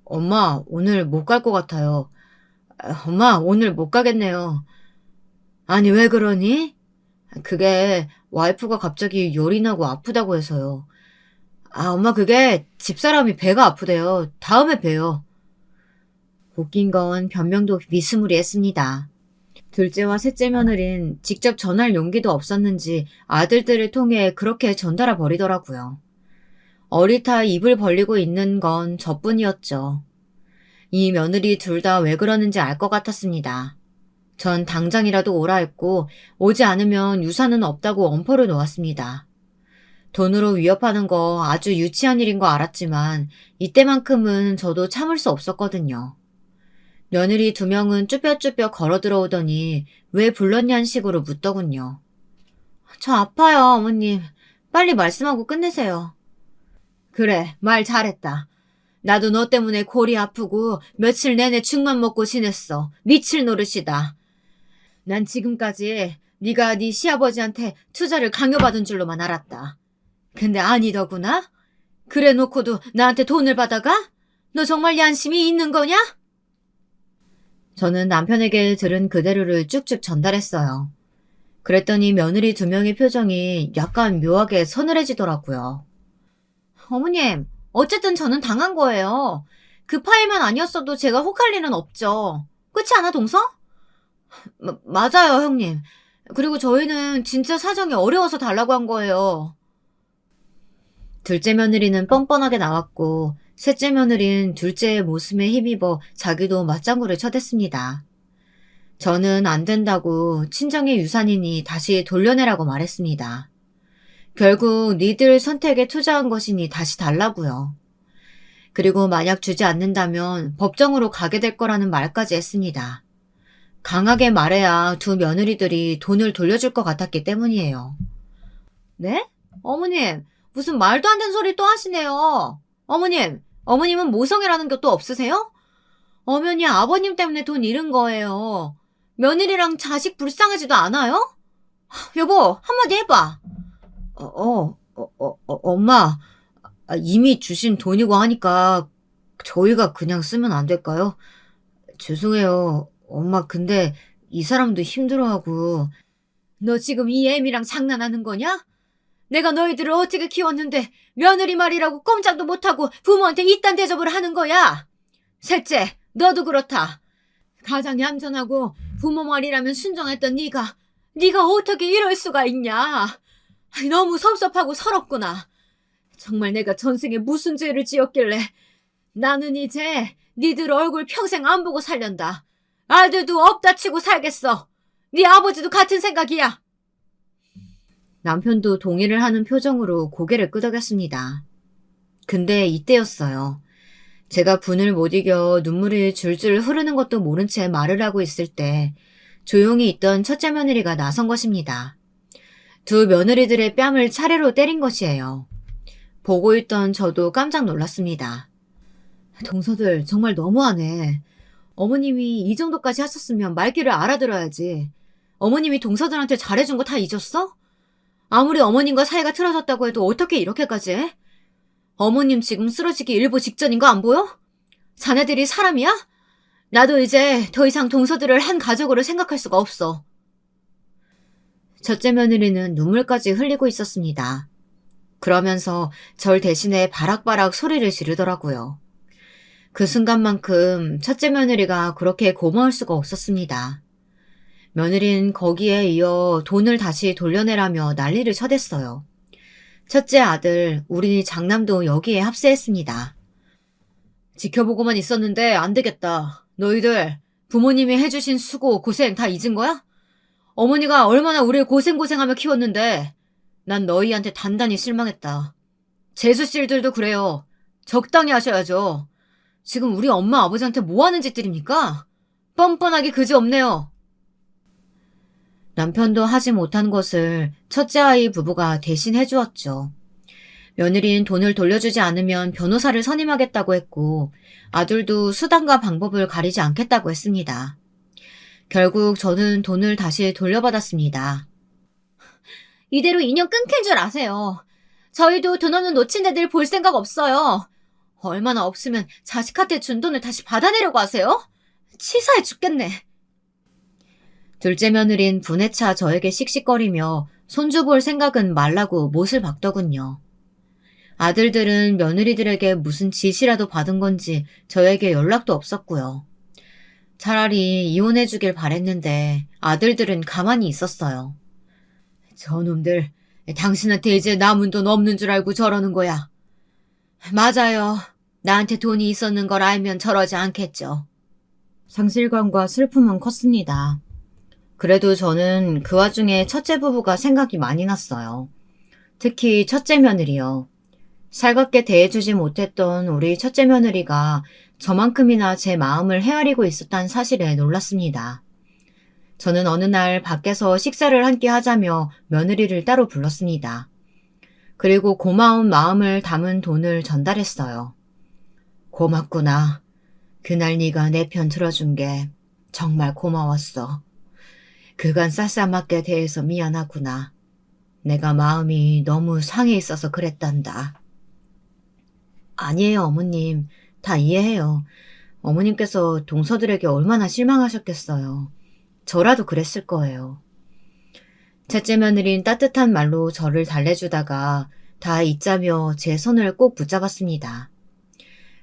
Speaker 1: 엄마, 오늘 못 갈 것 같아요. 엄마, 오늘 못 가겠네요. 아니, 왜 그러니? 그게 와이프가 갑자기 열이 나고 아프다고 해서요. 엄마 그게 집사람이 배가 아프대요. 다음에 봬요. 웃긴 건 변명도 비스무리했습니다. 둘째와 셋째 며느린 직접 전할 용기도 없었는지 아들들을 통해 그렇게 전달해 버리더라고요. 어리타 입을 벌리고 있는 건 저뿐이었죠. 이 며느리 둘 다 왜 그러는지 알 것 같았습니다. 전 당장이라도 오라 했고 오지 않으면 유산은 없다고 엄포를 놓았습니다. 돈으로 위협하는 거 아주 유치한 일인 거 알았지만 이때만큼은 저도 참을 수 없었거든요. 며느리 2명은 쭈뼛쭈뼛 걸어 들어오더니 왜 불렀냐는 식으로 묻더군요. 저 아파요, 어머님. 빨리 말씀하고 끝내세요. 그래, 말 잘했다. 나도 너 때문에 골이 아프고 며칠 내내 죽만 먹고 지냈어. 미칠 노릇이다. 난 지금까지 네가 네 시아버지한테 투자를 강요받은 줄로만 알았다. 근데 아니더구나? 그래 놓고도 나한테 돈을 받아가? 너 정말 양심이 있는 거냐? 저는 남편에게 들은 그대로를 쭉쭉 전달했어요. 그랬더니 며느리 2명의 표정이 약간 묘하게 서늘해지더라고요. 어머님, 어쨌든 저는 당한 거예요. 그 파일만 아니었어도 제가 혹할 일은 없죠. 그렇지 않아, 동서? 맞아요, 형님. 그리고 저희는 진짜 사정이 어려워서 달라고 한 거예요. 둘째 며느리는 뻔뻔하게 나왔고, 셋째 며느리는 둘째의 모습에 힘입어 자기도 맞장구를 쳐댔습니다. 저는 안 된다고 친정의 유산이니 다시 돌려내라고 말했습니다. 결국 니들 선택에 투자한 것이니 다시 달라고요. 그리고 만약 주지 않는다면 법정으로 가게 될 거라는 말까지 했습니다. 강하게 말해야 두 며느리들이 돈을 돌려줄 것 같았기 때문이에요. 네? 어머님, 무슨 말도 안 되는 소리 또 하시네요. 어머님은 모성애라는 게 또 없으세요? 엄연히 아버님 때문에 돈 잃은 거예요. 며느리랑 자식 불쌍하지도 않아요? 여보, 한마디 해봐. 엄마, 이미 주신 돈이고 하니까 저희가 그냥 쓰면 안 될까요? 죄송해요. 엄마, 근데 이 사람도 힘들어하고. 너 지금 이 애미랑 장난하는 거냐? 내가 너희들을 어떻게 키웠는데 며느리 말이라고 꼼짝도 못하고 부모한테 이딴 대접을 하는 거야. 셋째, 너도 그렇다. 가장 얌전하고 부모 말이라면 순종했던 네가 어떻게 이럴 수가 있냐. 너무 섭섭하고 서럽구나. 정말 내가 전생에 무슨 죄를 지었길래. 나는 이제 니들 얼굴 평생 안 보고 살련다. 아들도 없다 치고 살겠어. 네 아버지도 같은 생각이야. 남편도 동의를 하는 표정으로 고개를 끄덕였습니다. 근데 이때였어요. 제가 분을 못 이겨 눈물이 줄줄 흐르는 것도 모른 채 말을 하고 있을 때 조용히 있던 첫째 며느리가 나선 것입니다. 두 며느리들의 뺨을 차례로 때린 것이에요. 보고 있던 저도 깜짝 놀랐습니다. 동서들 정말 너무하네. 어머님이 이 정도까지 하셨으면 말귀를 알아들어야지. 어머님이 동서들한테 잘해준 거 다 잊었어? 아무리 어머님과 사이가 틀어졌다고 해도 어떻게 이렇게까지 해? 어머님 지금 쓰러지기 일보 직전인 거 안 보여? 자네들이 사람이야? 나도 이제 더 이상 동서들을 한 가족으로 생각할 수가 없어. 첫째 며느리는 눈물까지 흘리고 있었습니다. 그러면서 절 대신에 바락바락 소리를 지르더라고요. 그 순간만큼 첫째 며느리가 그렇게 고마울 수가 없었습니다. 며느리는 거기에 이어 돈을 다시 돌려내라며 난리를 쳐댔어요. 첫째 아들, 우리 장남도 여기에 합세했습니다. 지켜보고만 있었는데 안 되겠다. 너희들 부모님이 해주신 수고, 고생 다 잊은 거야? 어머니가 얼마나 우리를 고생하며 키웠는데 난 너희한테 단단히 실망했다. 재수씨들도 그래요. 적당히 하셔야죠. 지금 우리 엄마 아버지한테 뭐 하는 짓들입니까? 뻔뻔하게 그지없네요. 남편도 하지 못한 것을 첫째 아이 부부가 대신 해주었죠. 며느리는 돈을 돌려주지 않으면 변호사를 선임하겠다고 했고 아들도 수단과 방법을 가리지 않겠다고 했습니다. 결국 저는 돈을 다시 돌려받았습니다. 이대로 인연 끊길 줄 아세요. 저희도 돈 없는 노친네들 볼 생각 없어요. 얼마나 없으면 자식한테 준 돈을 다시 받아내려고 하세요? 치사해 죽겠네. 둘째 며느린 분에 차 저에게 씩씩거리며 손주 볼 생각은 말라고 못을 박더군요. 아들들은 며느리들에게 무슨 지시라도 받은 건지 저에게 연락도 없었고요. 차라리 이혼해주길 바랬는데 아들들은 가만히 있었어요. 저놈들, 당신한테 이제 남은 돈 없는 줄 알고 저러는 거야. 맞아요. 나한테 돈이 있었는 걸 알면 저러지 않겠죠. 상실감과 슬픔은 컸습니다. 그래도 저는 그 와중에 첫째 부부가 생각이 많이 났어요. 특히 첫째 며느리요. 살갑게 대해주지 못했던 우리 첫째 며느리가 저만큼이나 제 마음을 헤아리고 있었다는 사실에 놀랐습니다. 저는 어느 날 밖에서 식사를 함께 하자며 며느리를 따로 불렀습니다. 그리고 고마운 마음을 담은 돈을 전달했어요. 고맙구나. 그날 네가 내 편 들어준 게 정말 고마웠어. 그간 쌀쌀맞게 대해서 미안하구나. 내가 마음이 너무 상해 있어서 그랬단다. 아니에요, 어머님. 다 이해해요. 어머님께서 동서들에게 얼마나 실망하셨겠어요. 저라도 그랬을 거예요. 셋째 며느린 따뜻한 말로 저를 달래주다가 다 잊자며 제 손을 꼭 붙잡았습니다.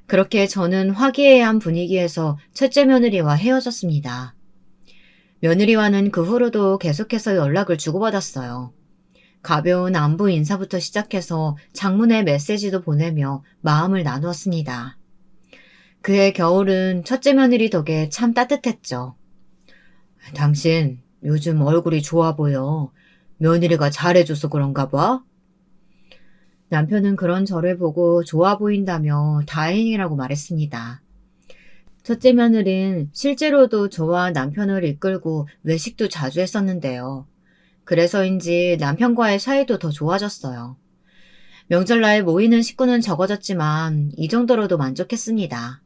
Speaker 1: 그렇게 저는 화기애애한 분위기에서 첫째 며느리와 헤어졌습니다. 며느리와는 그 후로도 계속해서 연락을 주고받았어요. 가벼운 안부 인사부터 시작해서 장문의 메시지도 보내며 마음을 나누었습니다. 그해 겨울은 첫째 며느리 덕에 참 따뜻했죠. 당신 요즘 얼굴이 좋아 보여. 며느리가 잘해줘서 그런가 봐? 남편은 그런 저를 보고 좋아 보인다며 다행이라고 말했습니다. 첫째 며느리는 실제로도 저와 남편을 이끌고 외식도 자주 했었는데요. 그래서인지 남편과의 사이도 더 좋아졌어요. 명절날 모이는 식구는 적어졌지만 이 정도로도 만족했습니다.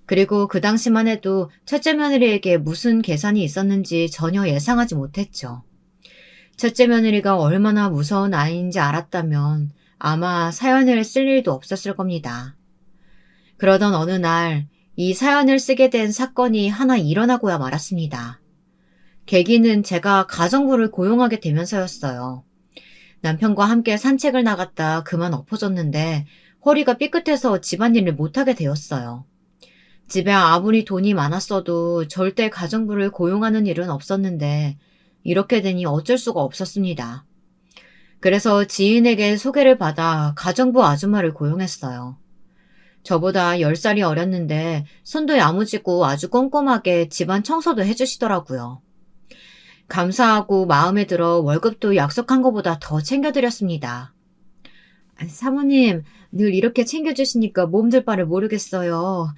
Speaker 1: 그리고 그 당시만 해도 첫째 며느리에게 무슨 계산이 있었는지 전혀 예상하지 못했죠. 첫째 며느리가 얼마나 무서운 아이인지 알았다면 아마 사연을 쓸 일도 없었을 겁니다. 그러던 어느 날 이 사연을 쓰게 된 사건이 하나 일어나고야 말았습니다. 계기는 제가 가정부를 고용하게 되면서였어요. 남편과 함께 산책을 나갔다 그만 엎어졌는데 허리가 삐끗해서 집안일을 못하게 되었어요. 집에 아무리 돈이 많았어도 절대 가정부를 고용하는 일은 없었는데 이렇게 되니 어쩔 수가 없었습니다. 그래서 지인에게 소개를 받아 가정부 아줌마를 고용했어요. 저보다 10살이 어렸는데 손도 야무지고 아주 꼼꼼하게 집안 청소도 해주시더라고요. 감사하고 마음에 들어 월급도 약속한 것보다 더 챙겨드렸습니다. 사모님, 늘 이렇게 챙겨주시니까 몸둘 바를 모르겠어요.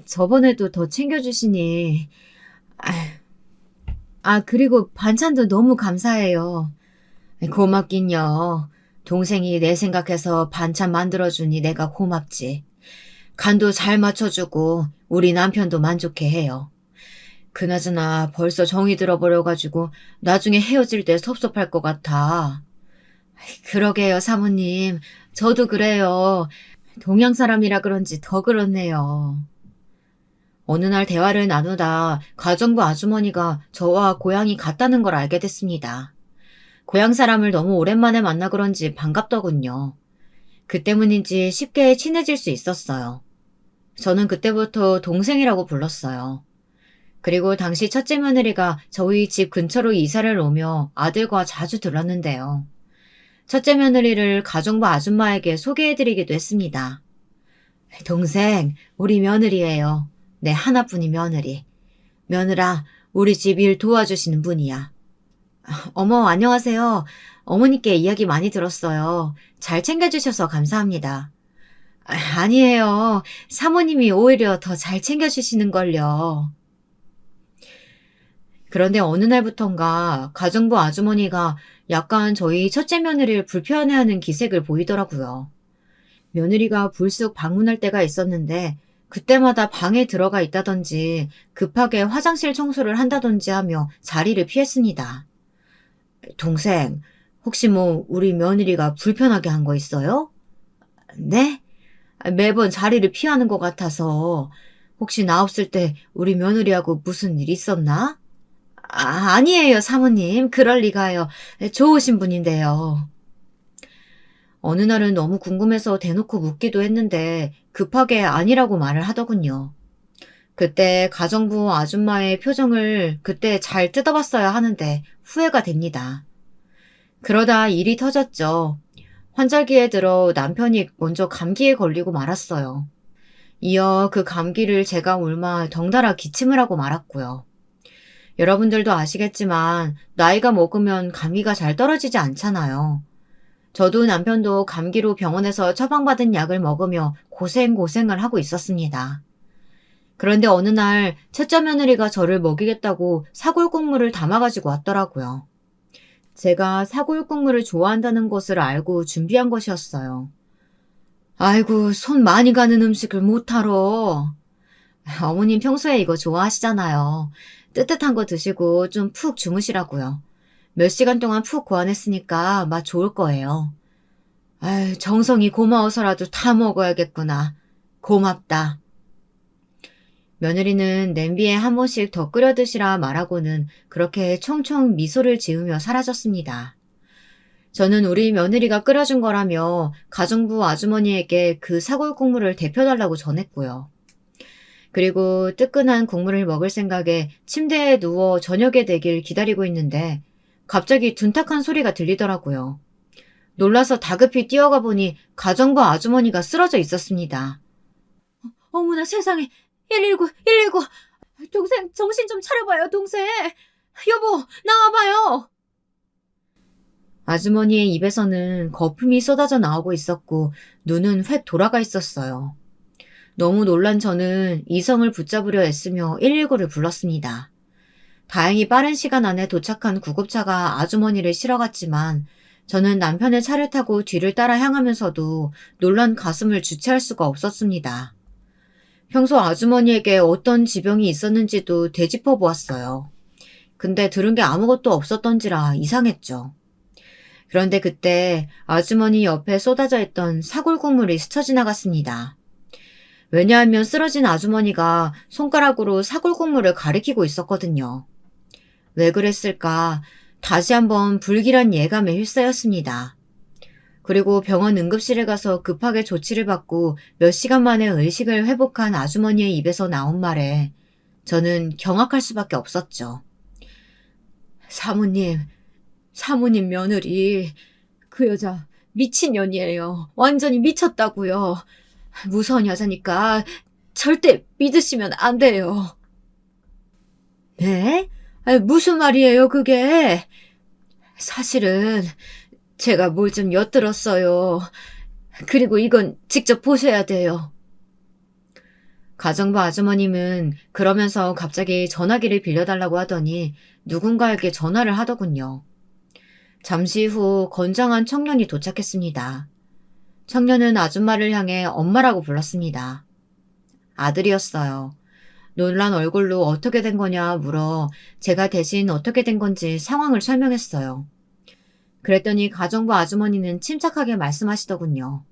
Speaker 1: 저번에도 더 챙겨주시니. 그리고 반찬도 너무 감사해요. 고맙긴요. 동생이 내 생각해서 반찬 만들어주니 내가 고맙지. 간도 잘 맞춰주고 우리 남편도 만족해 해요. 그나저나 벌써 정이 들어버려가지고 나중에 헤어질 때 섭섭할 것 같아. 그러게요, 사모님. 저도 그래요. 동양 사람이라 그런지 더 그렇네요. 어느 날 대화를 나누다 가정부 아주머니가 저와 고향이 같다는 걸 알게 됐습니다. 고향 사람을 너무 오랜만에 만나 그런지 반갑더군요. 그 때문인지 쉽게 친해질 수 있었어요. 저는 그때부터 동생이라고 불렀어요. 그리고 당시 첫째 며느리가 저희 집 근처로 이사를 오며 아들과 자주 들렀는데요. 첫째 며느리를 가정부 아줌마에게 소개해드리기도 했습니다. 동생, 우리 며느리예요. 내 하나뿐인 며느리. 며느라, 우리 집 일 도와주시는 분이야. 어머, 안녕하세요. 어머니께 이야기 많이 들었어요. 잘 챙겨주셔서 감사합니다. 아니에요. 사모님이 오히려 더 잘 챙겨주시는걸요. 그런데 어느 날부턴가 가정부 아주머니가 약간 저희 첫째 며느리를 불편해하는 기색을 보이더라고요. 며느리가 불쑥 방문할 때가 있었는데 그때마다 방에 들어가 있다든지 급하게 화장실 청소를 한다든지 하며 자리를 피했습니다. 동생, 혹시 우리 며느리가 불편하게 한 거 있어요? 네? 매번 자리를 피하는 것 같아서 혹시 나 없을 때 우리 며느리하고 무슨 일 있었나? 아니에요, 사모님. 그럴 리가요. 좋으신 분인데요. 어느 날은 너무 궁금해서 대놓고 묻기도 했는데 급하게 아니라고 말을 하더군요. 그때 가정부 아줌마의 표정을 그때 잘 뜯어봤어야 하는데 후회가 됩니다. 그러다 일이 터졌죠. 환절기에 들어 남편이 먼저 감기에 걸리고 말았어요. 이어 그 감기를 제가 옮아 덩달아 기침을 하고 말았고요. 여러분들도 아시겠지만 나이가 먹으면 감기가 잘 떨어지지 않잖아요. 저도 남편도 감기로 병원에서 처방받은 약을 먹으며 고생을 하고 있었습니다. 그런데 어느 날 첫째 며느리가 저를 먹이겠다고 사골국물을 담아가지고 왔더라고요. 제가 사골국물을 좋아한다는 것을 알고 준비한 것이었어요. 아이고, 손 많이 가는 음식을 못하러. 어머님 평소에 이거 좋아하시잖아요. 뜨뜻한 거 드시고 좀 푹 주무시라고요. 몇 시간 동안 푹 고안했으니까 맛 좋을 거예요. 아유, 정성이 고마워서라도 다 먹어야겠구나. 고맙다. 며느리는 냄비에 한 번씩 더 끓여 드시라 말하고는 그렇게 총총 미소를 지으며 사라졌습니다. 저는 우리 며느리가 끓여준 거라며 가정부 아주머니에게 그 사골 국물을 데펴달라고 전했고요. 그리고 뜨끈한 국물을 먹을 생각에 침대에 누워 저녁에 되길 기다리고 있는데 갑자기 둔탁한 소리가 들리더라고요. 놀라서 다급히 뛰어가 보니 가정부 아주머니가 쓰러져 있었습니다. 어머나 세상에, 119, 119. 동생 정신 좀 차려봐요, 동생. 여보, 나와봐요. 아주머니의 입에서는 거품이 쏟아져 나오고 있었고 눈은 획 돌아가 있었어요. 너무 놀란 저는 이성을 붙잡으려 애쓰며 119를 불렀습니다. 다행히 빠른 시간 안에 도착한 구급차가 아주머니를 실어갔지만 저는 남편의 차를 타고 뒤를 따라 향하면서도 놀란 가슴을 주체할 수가 없었습니다. 평소 아주머니에게 어떤 지병이 있었는지도 되짚어 보았어요. 근데 들은 게 아무것도 없었던지라 이상했죠. 그런데 그때 아주머니 옆에 쏟아져 있던 사골 국물이 스쳐 지나갔습니다. 왜냐하면 쓰러진 아주머니가 손가락으로 사골 국물을 가리키고 있었거든요. 왜 그랬을까? 다시 한번 불길한 예감에 휩싸였습니다. 그리고 병원 응급실에 가서 급하게 조치를 받고 몇 시간 만에 의식을 회복한 아주머니의 입에서 나온 말에 저는 경악할 수밖에 없었죠. 사모님 며느리, 그 여자 미친년이에요. 완전히 미쳤다고요. 무서운 여자니까 절대 믿으시면 안 돼요. 네? 무슨 말이에요, 그게? 사실은 제가 뭘 좀 엿들었어요. 그리고 이건 직접 보셔야 돼요. 가정부 아주머님은 그러면서 갑자기 전화기를 빌려달라고 하더니 누군가에게 전화를 하더군요. 잠시 후 건장한 청년이 도착했습니다. 청년은 아줌마를 향해 엄마라고 불렀습니다. 아들이었어요. 놀란 얼굴로 어떻게 된 거냐 물어 제가 대신 어떻게 된 건지 상황을 설명했어요. 그랬더니 가정부 아주머니는 침착하게 말씀하시더군요.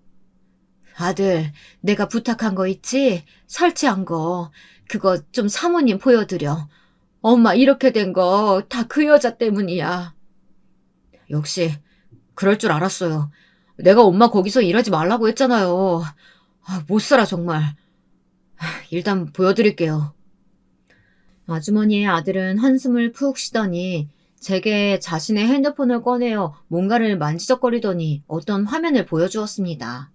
Speaker 1: 아들, 내가 부탁한 거 있지? 설치한 거. 그거 좀 사모님 보여드려. 엄마 이렇게 된 거 다 그 여자 때문이야. 역시 그럴 줄 알았어요. 내가 엄마 거기서 일하지 말라고 했잖아요. 못 살아 정말. 일단 보여드릴게요. 아주머니의 아들은 한숨을 푹 쉬더니 제게 자신의 핸드폰을 꺼내어 뭔가를 만지작거리더니 어떤 화면을 보여주었습니다.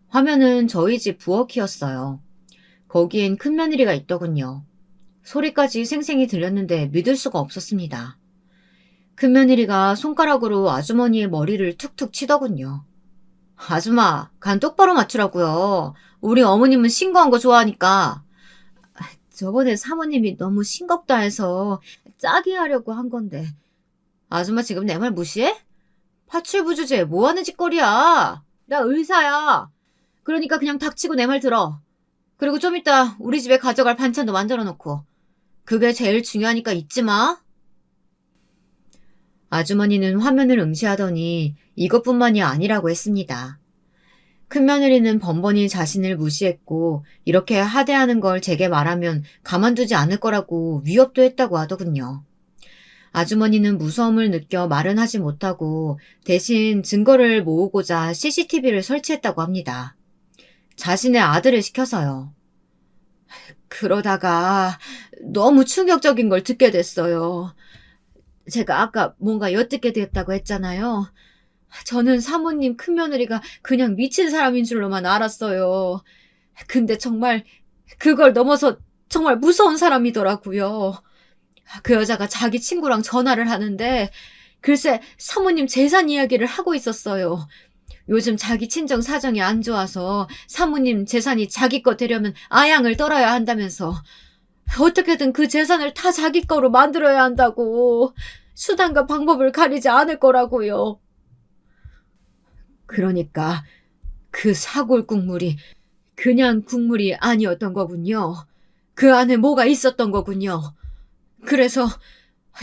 Speaker 1: 화면은 저희 집 부엌이었어요. 거기엔 큰며느리가 있더군요. 소리까지 생생히 들렸는데 믿을 수가 없었습니다. 큰며느리가 손가락으로 아주머니의 머리를 툭툭 치더군요. 아줌마, 간 똑바로 맞추라고요. 우리 어머님은 싱거운 거 좋아하니까. 저번에 사모님이 너무 싱겁다 해서 짜게 하려고 한 건데. 아줌마 지금 내 말 무시해? 파출부 주제에 뭐하는 짓거리야. 나 의사야. 그러니까 그냥 닥치고 내 말 들어. 그리고 좀 이따 우리 집에 가져갈 반찬도 만들어 놓고. 그게 제일 중요하니까 잊지 마. 아주머니는 화면을 응시하더니 이것뿐만이 아니라고 했습니다. 큰며느리는 번번이 자신을 무시했고 이렇게 하대하는 걸 제게 말하면 가만두지 않을 거라고 위협도 했다고 하더군요. 아주머니는 무서움을 느껴 말은 하지 못하고 대신 증거를 모으고자 CCTV를 설치했다고 합니다. 자신의 아들을 시켜서요. 그러다가 너무 충격적인 걸 듣게 됐어요. 제가 아까 뭔가 엿듣게 됐다고 했잖아요. 저는 사모님 큰며느리가 그냥 미친 사람인 줄로만 알았어요. 근데 정말 그걸 넘어서 정말 무서운 사람이더라고요. 그 여자가 자기 친구랑 전화를 하는데 글쎄 사모님 재산 이야기를 하고 있었어요. 요즘 자기 친정 사정이 안 좋아서 사모님 재산이 자기 거 되려면 아양을 떨어야 한다면서 어떻게든 그 재산을 다 자기 거로 만들어야 한다고 수단과 방법을 가리지 않을 거라고요. 그러니까 그 사골 국물이 그냥 국물이 아니었던 거군요. 그 안에 뭐가 있었던 거군요. 그래서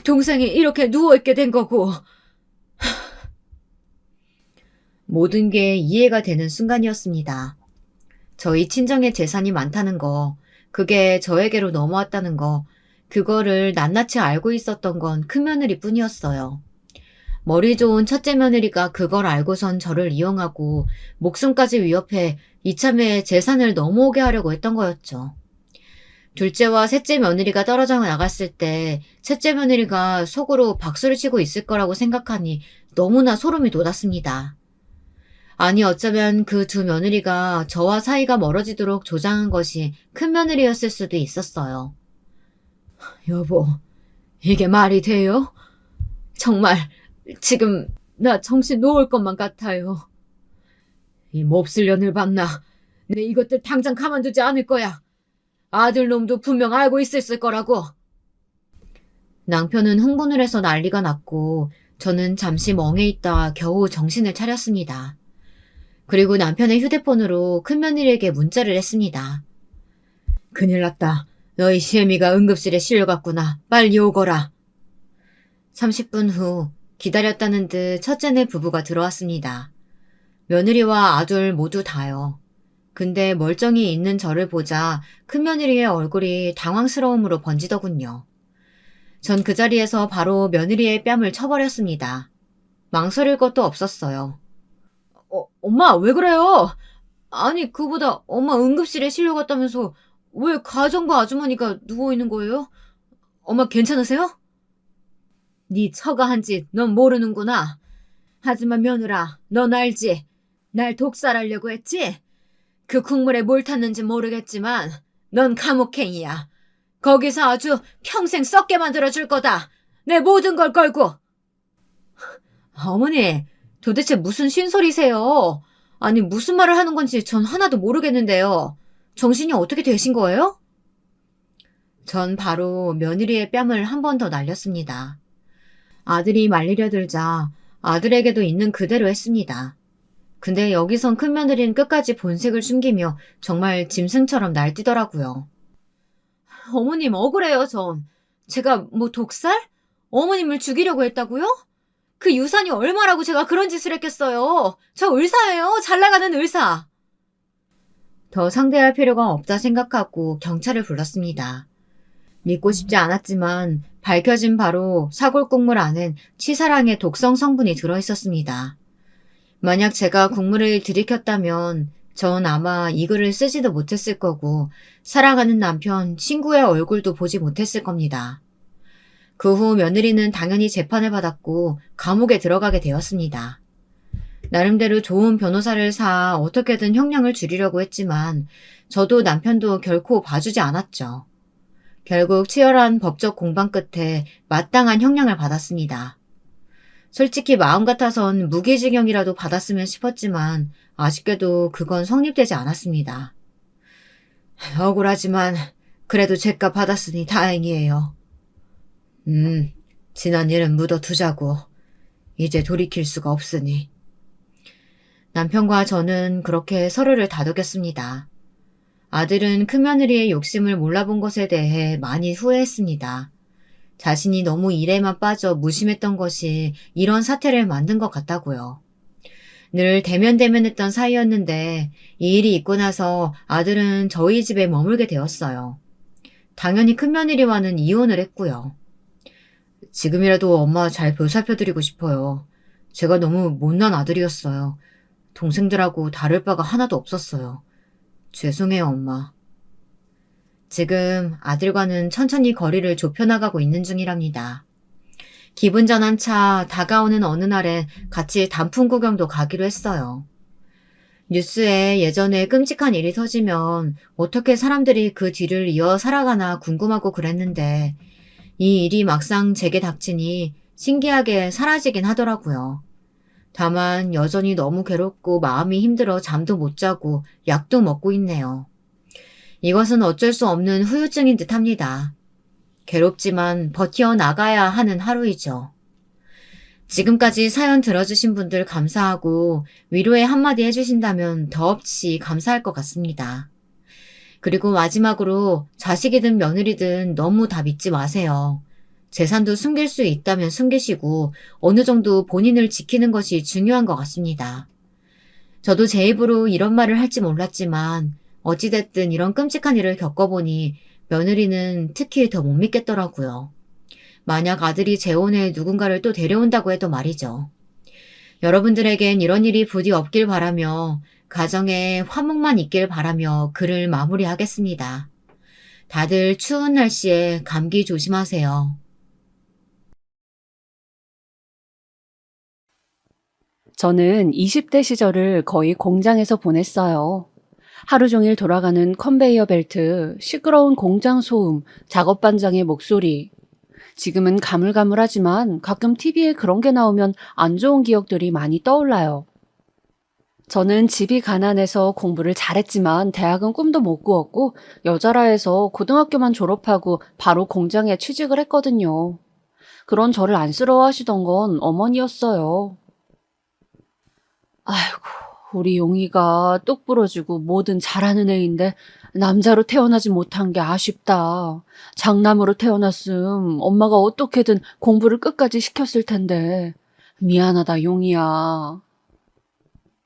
Speaker 1: 동생이 이렇게 누워있게 된 거고. 모든 게 이해가 되는 순간이었습니다. 저희 친정의 재산이 많다는 거, 그게 저에게로 넘어왔다는 거, 그거를 낱낱이 알고 있었던 건 큰며느리 뿐이었어요. 머리 좋은 첫째 며느리가 그걸 알고선 저를 이용하고 목숨까지 위협해 이참에 재산을 넘어오게 하려고 했던 거였죠. 둘째와 셋째 며느리가 떨어져 나갔을 때 셋째 며느리가 속으로 박수를 치고 있을 거라고 생각하니 너무나 소름이 돋았습니다. 아니 어쩌면 그 두 며느리가 저와 사이가 멀어지도록 조장한 것이 큰 며느리였을 수도 있었어요. 여보, 이게 말이 돼요? 정말 지금 나 정신 놓을 것만 같아요. 이 몹쓸 년을 봤나? 내 이것들 당장 가만두지 않을 거야. 아들놈도 분명 알고 있었을 거라고. 낭편은 흥분을 해서 난리가 났고 저는 잠시 멍해 있다 겨우 정신을 차렸습니다. 그리고 남편의 휴대폰으로 큰며느리에게 문자를 했습니다. 큰일 났다. 너희 시애미가 응급실에 실려갔구나. 빨리 오거라. 30분 후 기다렸다는 듯 첫째네 부부가 들어왔습니다. 며느리와 아들 모두 다요. 근데 멀쩡히 있는 저를 보자 큰며느리의 얼굴이 당황스러움으로 번지더군요. 전 그 자리에서 바로 며느리의 뺨을 쳐버렸습니다. 망설일 것도 없었어요. 엄마 왜 그래요? 아니 그보다 엄마 응급실에 실려갔다면서 왜 가정부 아주머니가 누워있는 거예요? 엄마 괜찮으세요? 네 처가 한 짓 넌 모르는구나. 하지만 며느라 넌 알지? 날 독살하려고 했지? 그 국물에 뭘 탔는지 모르겠지만 넌 감옥행이야. 거기서 아주 평생 썩게 만들어줄 거다. 내 모든 걸 걸고. 어머니 도대체 무슨 쉰소리세요? 아니 무슨 말을 하는 건지 전 하나도 모르겠는데요. 정신이 어떻게 되신 거예요? 전 바로 며느리의 뺨을 한 번 더 날렸습니다. 아들이 말리려 들자 아들에게도 있는 그대로 했습니다. 근데 여기선 큰며느리는 끝까지 본색을 숨기며 정말 짐승처럼 날뛰더라고요. 어머님 억울해요 전. 제가 뭐 독살? 어머님을 죽이려고 했다고요? 그 유산이 얼마라고 제가 그런 짓을 했겠어요. 저 의사예요. 잘 나가는 의사. 더 상대할 필요가 없다 생각하고 경찰을 불렀습니다. 믿고 싶지 않았지만 밝혀진 바로 사골국물 안엔 치사랑의 독성 성분이 들어있었습니다. 만약 제가 국물을 들이켰다면 전 아마 이 글을 쓰지도 못했을 거고 사랑하는 남편, 친구의 얼굴도 보지 못했을 겁니다. 그 후 며느리는 당연히 재판을 받았고 감옥에 들어가게 되었습니다. 나름대로 좋은 변호사를 사 어떻게든 형량을 줄이려고 했지만 저도 남편도 결코 봐주지 않았죠. 결국 치열한 법적 공방 끝에 마땅한 형량을 받았습니다. 솔직히 마음 같아선 무기징역이라도 받았으면 싶었지만 아쉽게도 그건 성립되지 않았습니다. 억울하지만 그래도 죄값 받았으니 다행이에요. 지난 일은 묻어두자고. 이제 돌이킬 수가 없으니. 남편과 저는 그렇게 서로를 다독였습니다. 아들은 큰며느리의 욕심을 몰라본 것에 대해 많이 후회했습니다. 자신이 너무 일에만 빠져 무심했던 것이 이런 사태를 만든 것 같다고요. 늘 대면대면했던 사이였는데 이 일이 있고 나서 아들은 저희 집에 머물게 되었어요. 당연히 큰며느리와는 이혼을 했고요. 지금이라도 엄마 잘 보살펴드리고 싶어요. 제가 너무 못난 아들이었어요. 동생들하고 다를 바가 하나도 없었어요. 죄송해요, 엄마. 지금 아들과는 천천히 거리를 좁혀나가고 있는 중이랍니다. 기분 전환차 다가오는 어느 날에 같이 단풍 구경도 가기로 했어요. 뉴스에 예전에 끔찍한 일이 터지면 어떻게 사람들이 그 뒤를 이어 살아가나 궁금하고 그랬는데 이 일이 막상 제게 닥치니 신기하게 사라지긴 하더라고요. 다만 여전히 너무 괴롭고 마음이 힘들어 잠도 못 자고 약도 먹고 있네요. 이것은 어쩔 수 없는 후유증인 듯합니다. 괴롭지만 버텨나가야 하는 하루이죠. 지금까지 사연 들어주신 분들 감사하고 위로의 한마디 해주신다면 더없이 감사할 것 같습니다. 그리고 마지막으로 자식이든 며느리든 너무 다 믿지 마세요. 재산도 숨길 수 있다면 숨기시고 어느 정도 본인을 지키는 것이 중요한 것 같습니다. 저도 제 입으로 이런 말을 할지 몰랐지만 어찌됐든 이런 끔찍한 일을 겪어보니 며느리는 특히 더 못 믿겠더라고요. 만약 아들이 재혼해 누군가를 또 데려온다고 해도 말이죠. 여러분들에겐 이런 일이 부디 없길 바라며 가정에 화목만 있길 바라며 글을 마무리하겠습니다. 다들 추운 날씨에 감기 조심하세요.
Speaker 2: 저는 20대 시절을 거의 공장에서 보냈어요. 하루 종일 돌아가는 컨베이어 벨트, 시끄러운 공장 소음, 작업 반장의 목소리. 지금은 가물가물하지만 가끔 TV에 그런 게 나오면 안 좋은 기억들이 많이 떠올라요. 저는 집이 가난해서 공부를 잘했지만 대학은 꿈도 못 꾸었고 여자라 해서 고등학교만 졸업하고 바로 공장에 취직을 했거든요. 그런 저를 안쓰러워하시던 건 어머니였어요. 아이고, 우리 용이가 똑 부러지고 뭐든 잘하는 애인데 남자로 태어나지 못한 게 아쉽다. 장남으로 태어났음 엄마가 어떻게든 공부를 끝까지 시켰을 텐데. 미안하다, 용이야.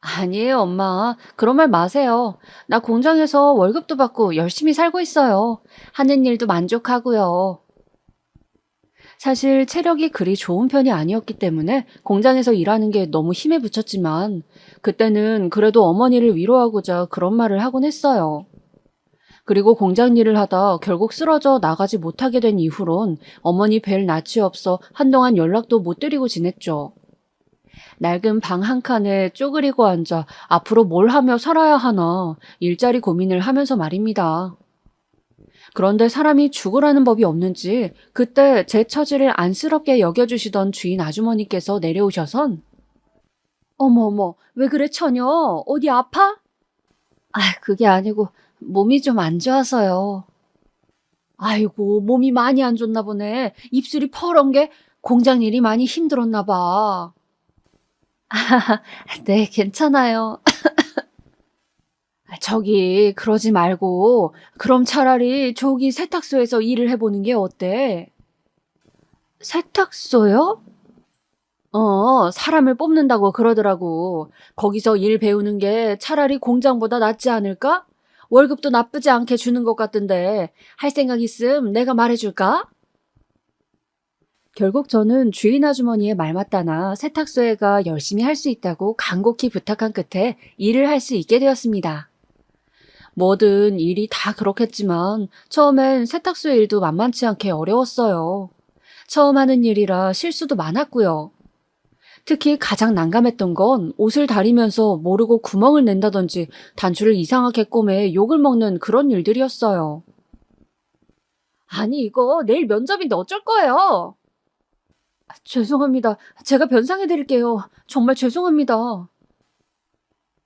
Speaker 2: 아니에요, 엄마. 그런 말 마세요. 나 공장에서 월급도 받고 열심히 살고 있어요. 하는 일도 만족하고요. 사실 체력이 그리 좋은 편이 아니었기 때문에 공장에서 일하는 게 너무 힘에 부쳤지만 그때는 그래도 어머니를 위로하고자 그런 말을 하곤 했어요. 그리고 공장 일을 하다 결국 쓰러져 나가지 못하게 된 이후론 어머니 뵐 낯이 없어 한동안 연락도 못 드리고 지냈죠. 낡은 방 한 칸에 쪼그리고 앉아 앞으로 뭘 하며 살아야 하나 일자리 고민을 하면서 말입니다. 그런데 사람이 죽으라는 법이 없는지 그때 제 처지를 안쓰럽게 여겨주시던 주인 아주머니께서 내려오셔선 어머 어머 왜 그래 처녀 어디 아파? 아 그게 아니고 몸이 좀 안 좋아서요. 아이고 몸이 많이 안 좋나 보네. 입술이 퍼런 게 공장 일이 많이 힘들었나 봐. 네 괜찮아요. 저기 그러지 말고 그럼 차라리 저기 세탁소에서 일을 해보는 게 어때? 세탁소요? 사람을 뽑는다고 그러더라고. 거기서 일 배우는 게 차라리 공장보다 낫지 않을까? 월급도 나쁘지 않게 주는 것 같던데 할 생각 있음 내가 말해줄까? 결국 저는 주인 아주머니의 말 맞다나 세탁소에 가 열심히 할 수 있다고 간곡히 부탁한 끝에 일을 할 수 있게 되었습니다. 뭐든 일이 다 그렇겠지만 처음엔 세탁소 일도 만만치 않게 어려웠어요. 처음 하는 일이라 실수도 많았고요. 특히 가장 난감했던 건 옷을 다리면서 모르고 구멍을 낸다든지 단추를 이상하게 꿰매 욕을 먹는 그런 일들이었어요. 아니 이거 내일 면접인데 어쩔 거예요? 죄송합니다. 제가 변상해 드릴게요. 정말 죄송합니다.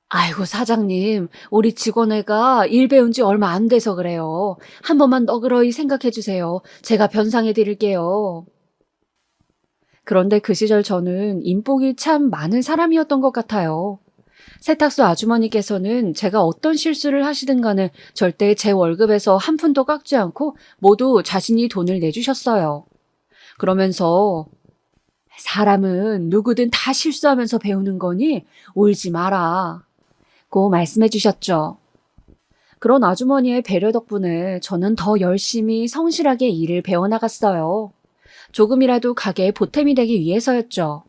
Speaker 2: 아이고 사장님, 우리 직원애가 일 배운 지 얼마 안 돼서 그래요. 한 번만 너그러이 생각해 주세요. 제가 변상해 드릴게요. 그런데 그 시절 저는 인복이 참 많은 사람이었던 것 같아요. 세탁소 아주머니께서는 제가 어떤 실수를 하시든 간에 절대 제 월급에서 한 푼도 깎지 않고 모두 자신이 돈을 내주셨어요. 그러면서 사람은 누구든 다 실수하면서 배우는 거니 울지 마라. 고 말씀해 주셨죠. 그런 아주머니의 배려 덕분에 저는 더 열심히 성실하게 일을 배워나갔어요. 조금이라도 가게에 보탬이 되기 위해서였죠.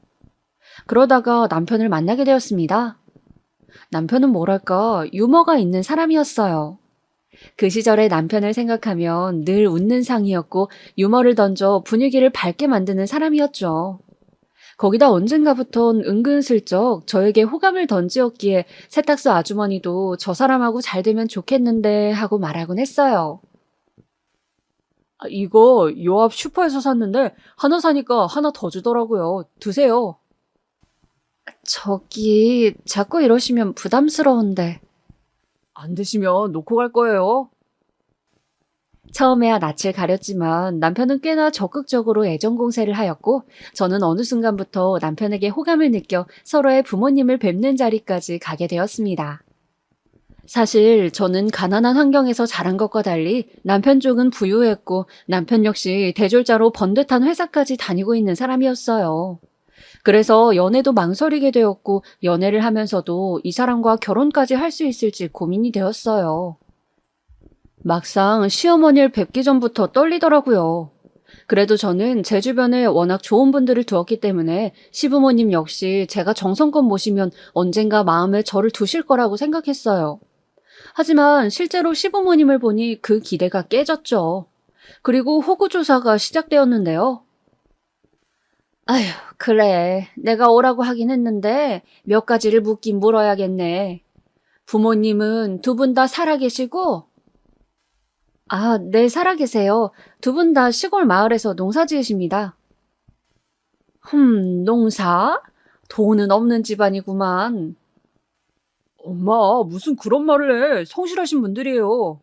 Speaker 2: 그러다가 남편을 만나게 되었습니다. 남편은 뭐랄까 유머가 있는 사람이었어요. 그 시절의 남편을 생각하면 늘 웃는 상이었고 유머를 던져 분위기를 밝게 만드는 사람이었죠. 거기다 언젠가부턴 은근슬쩍 저에게 호감을 던지었기에 세탁소 아주머니도 저 사람하고 잘 되면 좋겠는데 하고 말하곤 했어요. 이거 요 앞 슈퍼에서 샀는데 하나 사니까 하나 더 주더라고요. 드세요. 저기 자꾸 이러시면 부담스러운데. 안 드시면 놓고 갈 거예요. 처음에야 낯을 가렸지만 남편은 꽤나 적극적으로 애정 공세를 하였고 저는 어느 순간부터 남편에게 호감을 느껴 서로의 부모님을 뵙는 자리까지 가게 되었습니다. 사실 저는 가난한 환경에서 자란 것과 달리 남편 쪽은 부유했고 남편 역시 대졸자로 번듯한 회사까지 다니고 있는 사람이었어요. 그래서 연애도 망설이게 되었고 연애를 하면서도 이 사람과 결혼까지 할 수 있을지 고민이 되었어요. 막상 시어머니를 뵙기 전부터 떨리더라고요. 그래도 저는 제 주변에 워낙 좋은 분들을 두었기 때문에 시부모님 역시 제가 정성껏 모시면 언젠가 마음에 저를 두실 거라고 생각했어요. 하지만 실제로 시부모님을 보니 그 기대가 깨졌죠. 그리고 호구조사가 시작되었는데요. 아휴, 그래. 내가 오라고 하긴 했는데 몇 가지를 묻긴 물어야겠네. 부모님은 두 분 다 살아계시고? 아, 네, 살아계세요. 두 분 다 시골 마을에서 농사 지으십니다. 농사? 돈은 없는 집안이구만. 엄마, 무슨 그런 말을 해. 성실하신 분들이에요.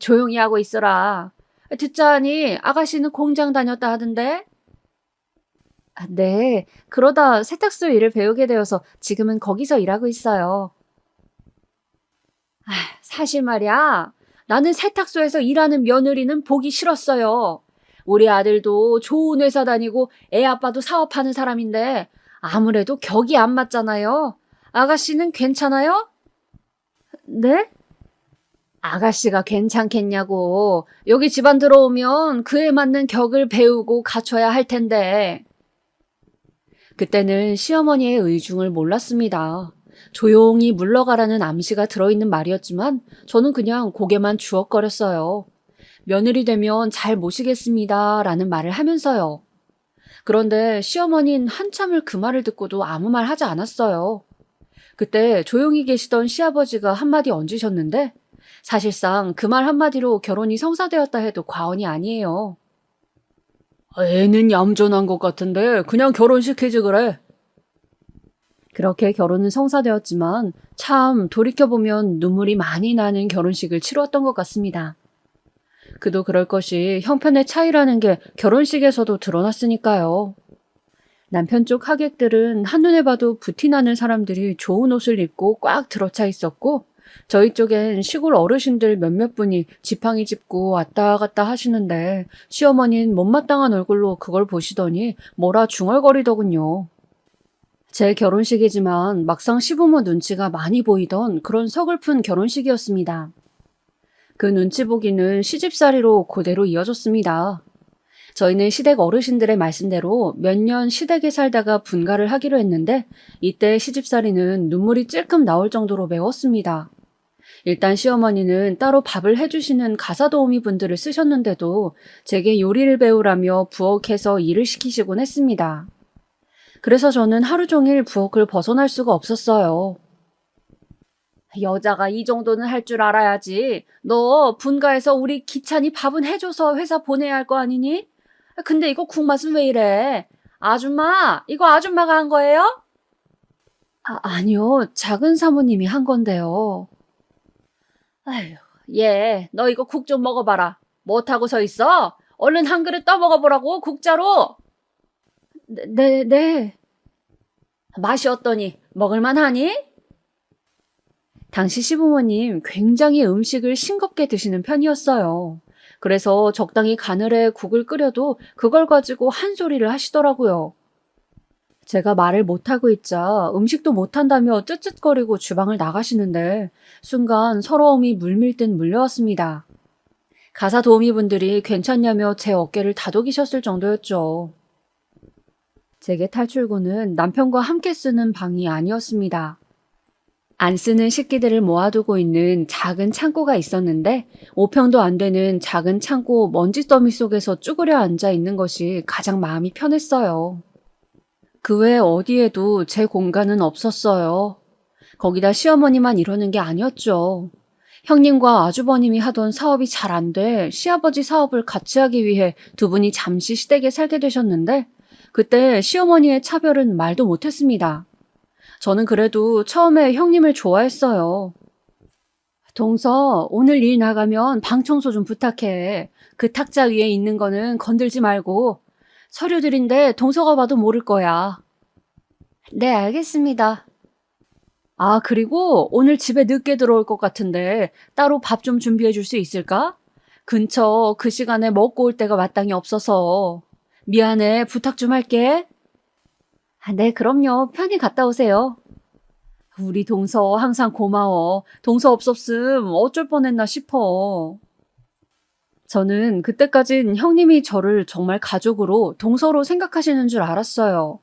Speaker 2: 조용히 하고 있어라. 듣자하니 아가씨는 공장 다녔다 하던데? 아, 네. 그러다 세탁소 일을 배우게 되어서 지금은 거기서 일하고 있어요. 아, 사실 말이야. 나는 세탁소에서 일하는 며느리는 보기 싫었어요. 우리 아들도 좋은 회사 다니고 애 아빠도 사업하는 사람인데 아무래도 격이 안 맞잖아요. 아가씨는 괜찮아요? 네? 아가씨가 괜찮겠냐고. 여기 집안 들어오면 그에 맞는 격을 배우고 갖춰야 할 텐데. 그때는 시어머니의 의중을 몰랐습니다. 조용히 물러가라는 암시가 들어있는 말이었지만 저는 그냥 고개만 주걱거렸어요. 며느리 되면 잘 모시겠습니다 라는 말을 하면서요. 그런데 시어머니는 한참을 그 말을 듣고도 아무 말 하지 않았어요. 그때 조용히 계시던 시아버지가 한마디 얹으셨는데 사실상 그 말 한마디로 결혼이 성사되었다 해도 과언이 아니에요. 애는 얌전한 것 같은데 그냥 결혼시키지 그래. 그렇게 결혼은 성사되었지만 참 돌이켜보면 눈물이 많이 나는 결혼식을 치루었던 것 같습니다. 그도 그럴 것이 형편의 차이라는 게 결혼식에서도 드러났으니까요. 남편 쪽 하객들은 한눈에 봐도 부티나는 사람들이 좋은 옷을 입고 꽉 들어차 있었고 저희 쪽엔 시골 어르신들 몇몇 분이 지팡이 짚고 왔다 갔다 하시는데 시어머니는 못마땅한 얼굴로 그걸 보시더니 뭐라 중얼거리더군요. 제 결혼식이지만 막상 시부모 눈치가 많이 보이던 그런 서글픈 결혼식이었습니다. 그 눈치 보기는 시집살이로 그대로 이어졌습니다. 저희는 시댁 어르신들의 말씀대로 몇 년 시댁에 살다가 분가를 하기로 했는데 이때 시집살이는 눈물이 찔끔 나올 정도로 매웠습니다. 일단 시어머니는 따로 밥을 해주시는 가사도우미 분들을 쓰셨는데도 제게 요리를 배우라며 부엌에서 일을 시키시곤 했습니다. 그래서 저는 하루 종일 부엌을 벗어날 수가 없었어요. 여자가 이 정도는 할 줄 알아야지. 너 분가에서 우리 기찬이 밥은 해줘서 회사 보내야 할 거 아니니? 근데 이거 국맛은 왜 이래? 아줌마, 이거 아줌마가 한 거예요? 아니요. 작은 사모님이 한 건데요. 아휴, 얘, 너 이거 국 좀 먹어봐라. 못하고 서 있어? 얼른 한 그릇 떠먹어보라고, 국자로. 네. 맛이 어떠니? 먹을만 하니? 당시 시부모님 굉장히 음식을 싱겁게 드시는 편이었어요. 그래서 적당히 가늘에 국을 끓여도 그걸 가지고 한 소리를 하시더라고요. 제가 말을 못하고 있자 음식도 못한다며 쯧쯧거리고 주방을 나가시는데 순간 서러움이 물밀듯 물려왔습니다. 가사 도우미분들이 괜찮냐며 제 어깨를 다독이셨을 정도였죠. 제게 탈출구는 남편과 함께 쓰는 방이 아니었습니다. 안 쓰는 식기들을 모아두고 있는 작은 창고가 있었는데 5평도 안 되는 작은 창고 먼지더미 속에서 쭈그려 앉아 있는 것이 가장 마음이 편했어요. 그 외 어디에도 제 공간은 없었어요. 거기다 시어머니만 이러는 게 아니었죠. 형님과 아주버님이 하던 사업이 잘 안 돼 시아버지 사업을 같이 하기 위해 두 분이 잠시 시댁에 살게 되셨는데 그때 시어머니의 차별은 말도 못했습니다. 저는 그래도 처음에 형님을 좋아했어요. 동서, 오늘 일 나가면 방 청소 좀 부탁해. 그 탁자 위에 있는 거는 건들지 말고. 서류들인데 동서가 봐도 모를 거야. 네, 알겠습니다. 아, 그리고 오늘 집에 늦게 들어올 것 같은데 따로 밥 좀 준비해 줄 수 있을까? 근처 그 시간에 먹고 올 데가 마땅히 없어서. 미안해, 부탁 좀 할게. 네, 그럼요. 편히 갔다 오세요. 우리 동서 항상 고마워. 동서 없었음 어쩔 뻔했나 싶어. 저는 그때까진 형님이 저를 정말 가족으로 동서로 생각하시는 줄 알았어요.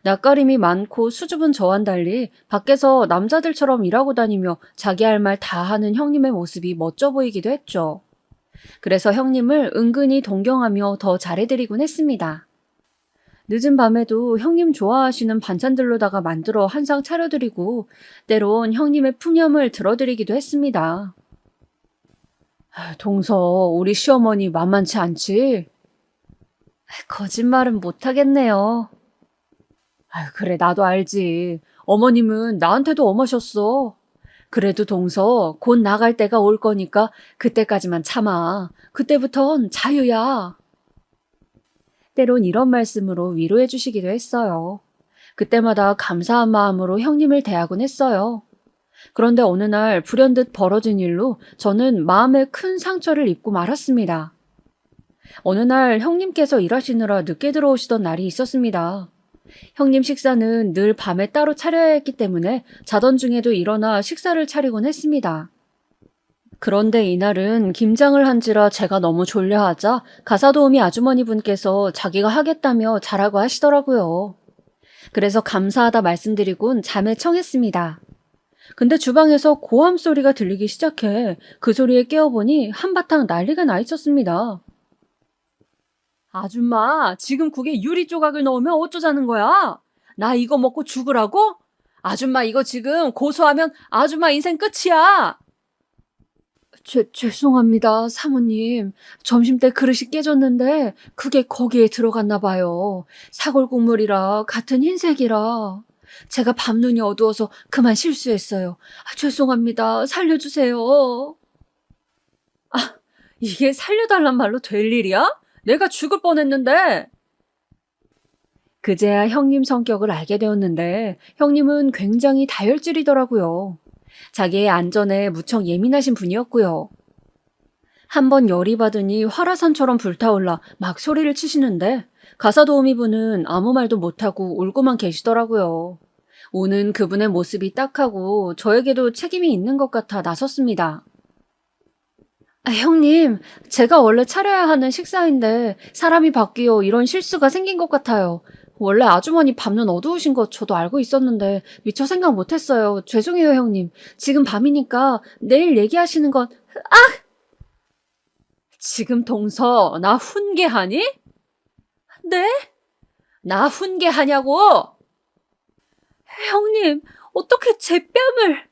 Speaker 2: 낯가림이 많고 수줍은 저와는 달리 밖에서 남자들처럼 일하고 다니며 자기 할 말 다 하는 형님의 모습이 멋져 보이기도 했죠. 그래서 형님을 은근히 동경하며 더 잘해드리곤 했습니다. 늦은 밤에도 형님 좋아하시는 반찬들로다가 만들어 한 상 차려드리고 때론 형님의 푸념을 들어드리기도 했습니다. 동서, 우리 시어머니 만만치 않지? 거짓말은 못하겠네요. 그래, 나도 알지. 어머님은 나한테도 엄하셨어. 그래도 동서, 곧 나갈 때가 올 거니까 그때까지만 참아. 그때부턴 자유야. 때론 이런 말씀으로 위로해 주시기도 했어요. 그때마다 감사한 마음으로 형님을 대하곤 했어요. 그런데 어느 날 불현듯 벌어진 일로 저는 마음에 큰 상처를 입고 말았습니다. 어느 날 형님께서 일하시느라 늦게 들어오시던 날이 있었습니다. 형님 식사는 늘 밤에 따로 차려야 했기 때문에 자던 중에도 일어나 식사를 차리곤 했습니다. 그런데 이날은 김장을 한지라 제가 너무 졸려하자 가사도우미 아주머니 분께서 자기가 하겠다며 자라고 하시더라고요. 그래서 감사하다 말씀드리곤 잠에 청했습니다. 근데 주방에서 고함 소리가 들리기 시작해 그 소리에 깨어보니 한바탕 난리가 나 있었습니다. 아줌마, 지금 국에 유리 조각을 넣으면 어쩌자는 거야? 나 이거 먹고 죽으라고? 아줌마 이거 지금 고소하면 아줌마 인생 끝이야. 죄송합니다, 사모님. 점심때 그릇이 깨졌는데 그게 거기에 들어갔나 봐요. 사골 국물이라 같은 흰색이라. 제가 밤눈이 어두워서 그만 실수했어요. 죄송합니다. 살려주세요. 이게 살려달란 말로 될 일이야? 내가 죽을 뻔했는데. 그제야 형님 성격을 알게 되었는데 형님은 굉장히 다혈질이더라고요. 자기의 안전에 무척 예민하신 분이었고요. 한번 열이 받으니 화라산처럼 불타올라 막 소리를 치시는데 가사도우미 분은 아무 말도 못하고 울고만 계시더라고요. 우는 그분의 모습이 딱하고 저에게도 책임이 있는 것 같아 나섰습니다. 형님, 제가 원래 차려야 하는 식사인데 사람이 바뀌어 이런 실수가 생긴 것 같아요. 원래 아주머니 밤눈 어두우신 거 저도 알고 있었는데 미처 생각 못했어요. 죄송해요, 형님. 지금 밤이니까 내일 얘기하시는 건... 지금 동서, 나 훈계하니? 네? 나 훈계하냐고? 형님, 어떻게 제 뺨을...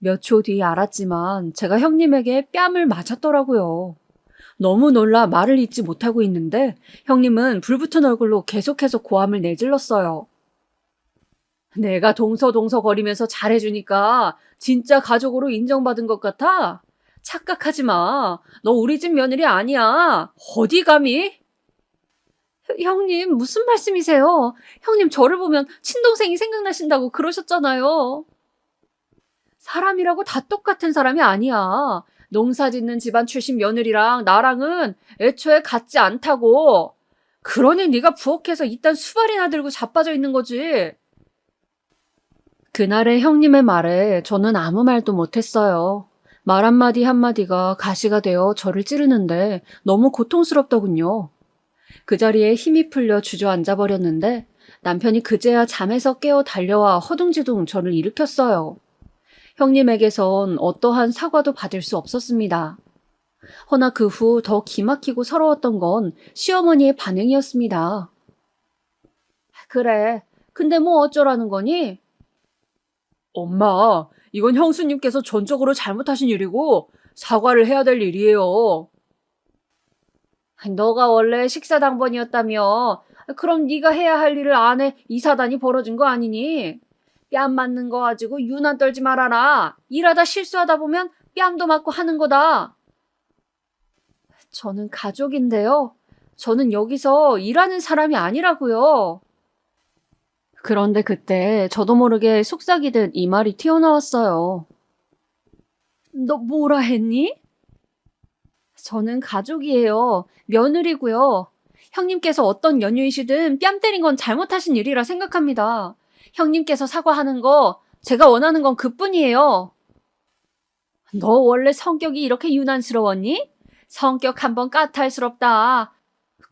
Speaker 2: 몇 초 뒤에 알았지만 제가 형님에게 뺨을 맞았더라고요. 너무 놀라 말을 잇지 못하고 있는데 형님은 불붙은 얼굴로 계속해서 고함을 내질렀어요. 내가 동서동서 거리면서 잘해주니까 진짜 가족으로 인정받은 것 같아? 착각하지 마. 너 우리 집 며느리 아니야. 어디 감히? 형님, 무슨 말씀이세요? 형님 저를 보면 친동생이 생각나신다고 그러셨잖아요. 사람이라고 다 똑같은 사람이 아니야. 농사 짓는 집안 출신 며느리랑 나랑은 애초에 같지 않다고. 그러니 네가 부엌에서 이딴 수발이나 들고 자빠져 있는 거지. 그날의 형님의 말에 저는 아무 말도 못했어요. 말 한마디 한마디가 가시가 되어 저를 찌르는데 너무 고통스럽더군요. 그 자리에 힘이 풀려 주저앉아 버렸는데 남편이 그제야 잠에서 깨어 달려와 허둥지둥 저를 일으켰어요. 형님에게선 어떠한 사과도 받을 수 없었습니다. 허나 그 후 더 기막히고 서러웠던 건 시어머니의 반응이었습니다. 그래, 근데 뭐 어쩌라는 거니? 엄마, 이건 형수님께서 전적으로 잘못하신 일이고 사과를 해야 될 일이에요. 너가 원래 식사당번이었다며. 그럼 네가 해야 할 일을 안 해 이 사단이 벌어진 거 아니니? 뺨 맞는 거 가지고 유난 떨지 말아라. 일하다 실수하다 보면 뺨도 맞고 하는 거다. 저는 가족인데요. 저는 여기서 일하는 사람이 아니라고요. 그런데 그때 저도 모르게 속삭이듯 이 말이 튀어나왔어요. 너 뭐라 했니? 저는 가족이에요. 며느리고요. 형님께서 어떤 연유이시든 뺨 때린 건 잘못하신 일이라 생각합니다. 형님께서 사과하는 거 제가 원하는 건 그뿐이에요. 너 원래 성격이 이렇게 유난스러웠니? 성격 한번 까탈스럽다.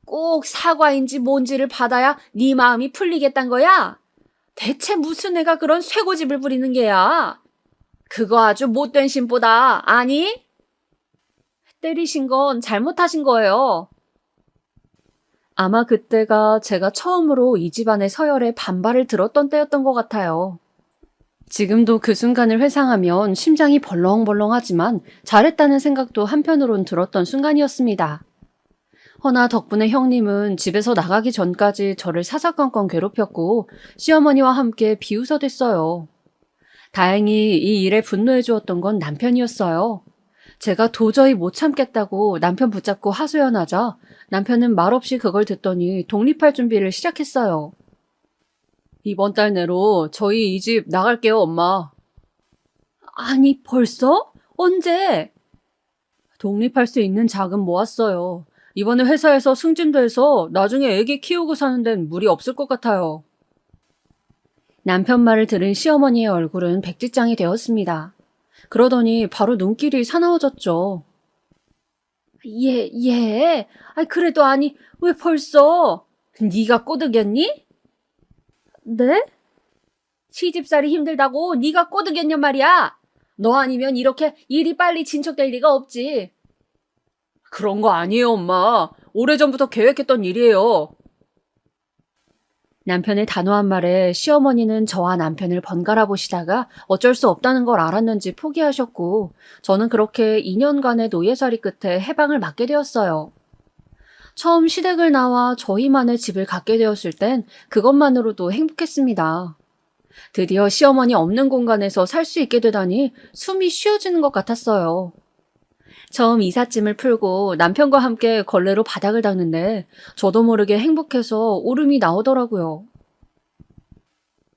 Speaker 2: 꼭 사과인지 뭔지를 받아야 네 마음이 풀리겠단 거야? 대체 무슨 애가 그런 쇠고집을 부리는 게야? 그거 아주 못된 심보다. 아니? 때리신 건 잘못하신 거예요. 아마 그때가 제가 처음으로 이 집안의 서열에 반발을 들었던 때였던 것 같아요. 지금도 그 순간을 회상하면 심장이 벌렁벌렁하지만 잘했다는 생각도 한편으론 들었던 순간이었습니다. 허나 덕분에 형님은 집에서 나가기 전까지 저를 사사건건 괴롭혔고 시어머니와 함께 비웃어댔어요. 다행히 이 일에 분노해 주었던 건 남편이었어요. 제가 도저히 못 참겠다고 남편 붙잡고 하소연하자 남편은 말없이 그걸 듣더니 독립할 준비를 시작했어요. 이번 달 내로 저희 이 집 나갈게요, 엄마. 아니, 벌써? 언제? 독립할 수 있는 자금 모았어요. 이번에 회사에서 승진도 해서 나중에 애기 키우고 사는 데는 무리 없을 것 같아요. 남편 말을 들은 시어머니의 얼굴은 백지장이 되었습니다. 그러더니 바로 눈길이 사나워졌죠. 예. 그래도 아니, 왜 벌써? 네가 꼬드겼니? 네? 시집살이 힘들다고 네가 꼬드겼냔 말이야. 너 아니면 이렇게 일이 빨리 진척될 리가 없지. 그런 거 아니에요, 엄마. 오래전부터 계획했던 일이에요. 남편의 단호한 말에 시어머니는 저와 남편을 번갈아 보시다가 어쩔 수 없다는 걸 알았는지 포기하셨고 저는 그렇게 2년간의 노예살이 끝에 해방을 맞게 되었어요. 처음 시댁을 나와 저희만의 집을 갖게 되었을 땐 그것만으로도 행복했습니다. 드디어 시어머니 없는 공간에서 살 수 있게 되다니 숨이 쉬어지는 것 같았어요. 처음 이삿짐을 풀고 남편과 함께 걸레로 바닥을 닦는데 저도 모르게 행복해서 울음이 나오더라고요.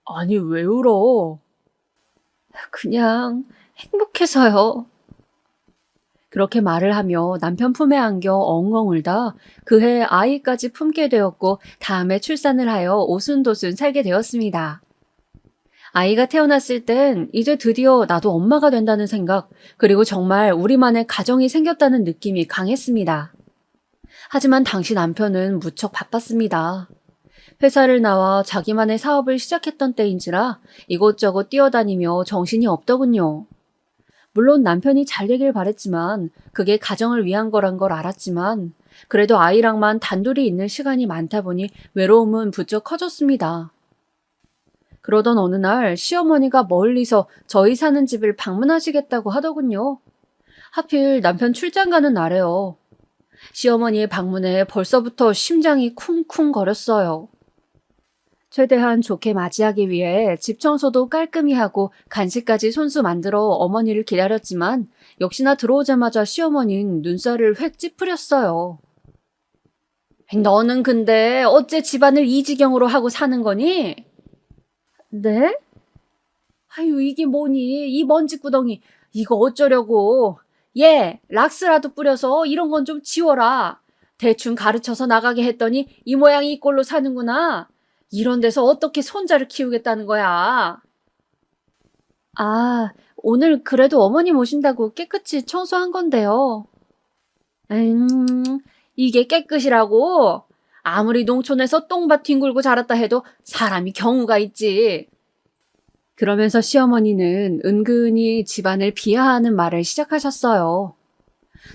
Speaker 2: 아니, 왜 울어? 그냥 행복해서요. 그렇게 말을 하며 남편 품에 안겨 엉엉 울다 그해 아이까지 품게 되었고 다음에 출산을 하여 오순도순 살게 되었습니다. 아이가 태어났을 땐 이제 드디어 나도 엄마가 된다는 생각, 그리고 정말 우리만의 가정이 생겼다는 느낌이 강했습니다. 하지만 당시 남편은 무척 바빴습니다. 회사를 나와 자기만의 사업을 시작했던 때인지라 이곳저곳 뛰어다니며 정신이 없더군요. 물론 남편이 잘 되길 바랬지만 그게 가정을 위한 거란 걸 알았지만 그래도 아이랑만 단둘이 있는 시간이 많다 보니 외로움은 부쩍 커졌습니다. 그러던 어느 날 시어머니가 멀리서 저희 사는 집을 방문하시겠다고 하더군요. 하필 남편 출장 가는 날에요. 시어머니의 방문에 벌써부터 심장이 쿵쿵거렸어요. 최대한 좋게 맞이하기 위해 집 청소도 깔끔히 하고 간식까지 손수 만들어 어머니를 기다렸지만 역시나 들어오자마자 시어머니는 눈살을 획 찌푸렸어요. 너는 근데 어째 집안을 이 지경으로 하고 사는 거니? 네? 아유, 이게 뭐니? 이 먼지구덩이. 이거 어쩌려고. 얘, 락스라도 뿌려서 이런 건 좀 지워라. 대충 가르쳐서 나가게 했더니 이 모양이 이 꼴로 사는구나. 이런 데서 어떻게 손자를 키우겠다는 거야. 아, 오늘 그래도 어머님 오신다고 깨끗이 청소한 건데요. 이게 깨끗이라고? 아무리 농촌에서 똥밭 뒹굴고 자랐다 해도 사람이 경우가 있지. 그러면서 시어머니는 은근히 집안을 비하하는 말을 시작하셨어요.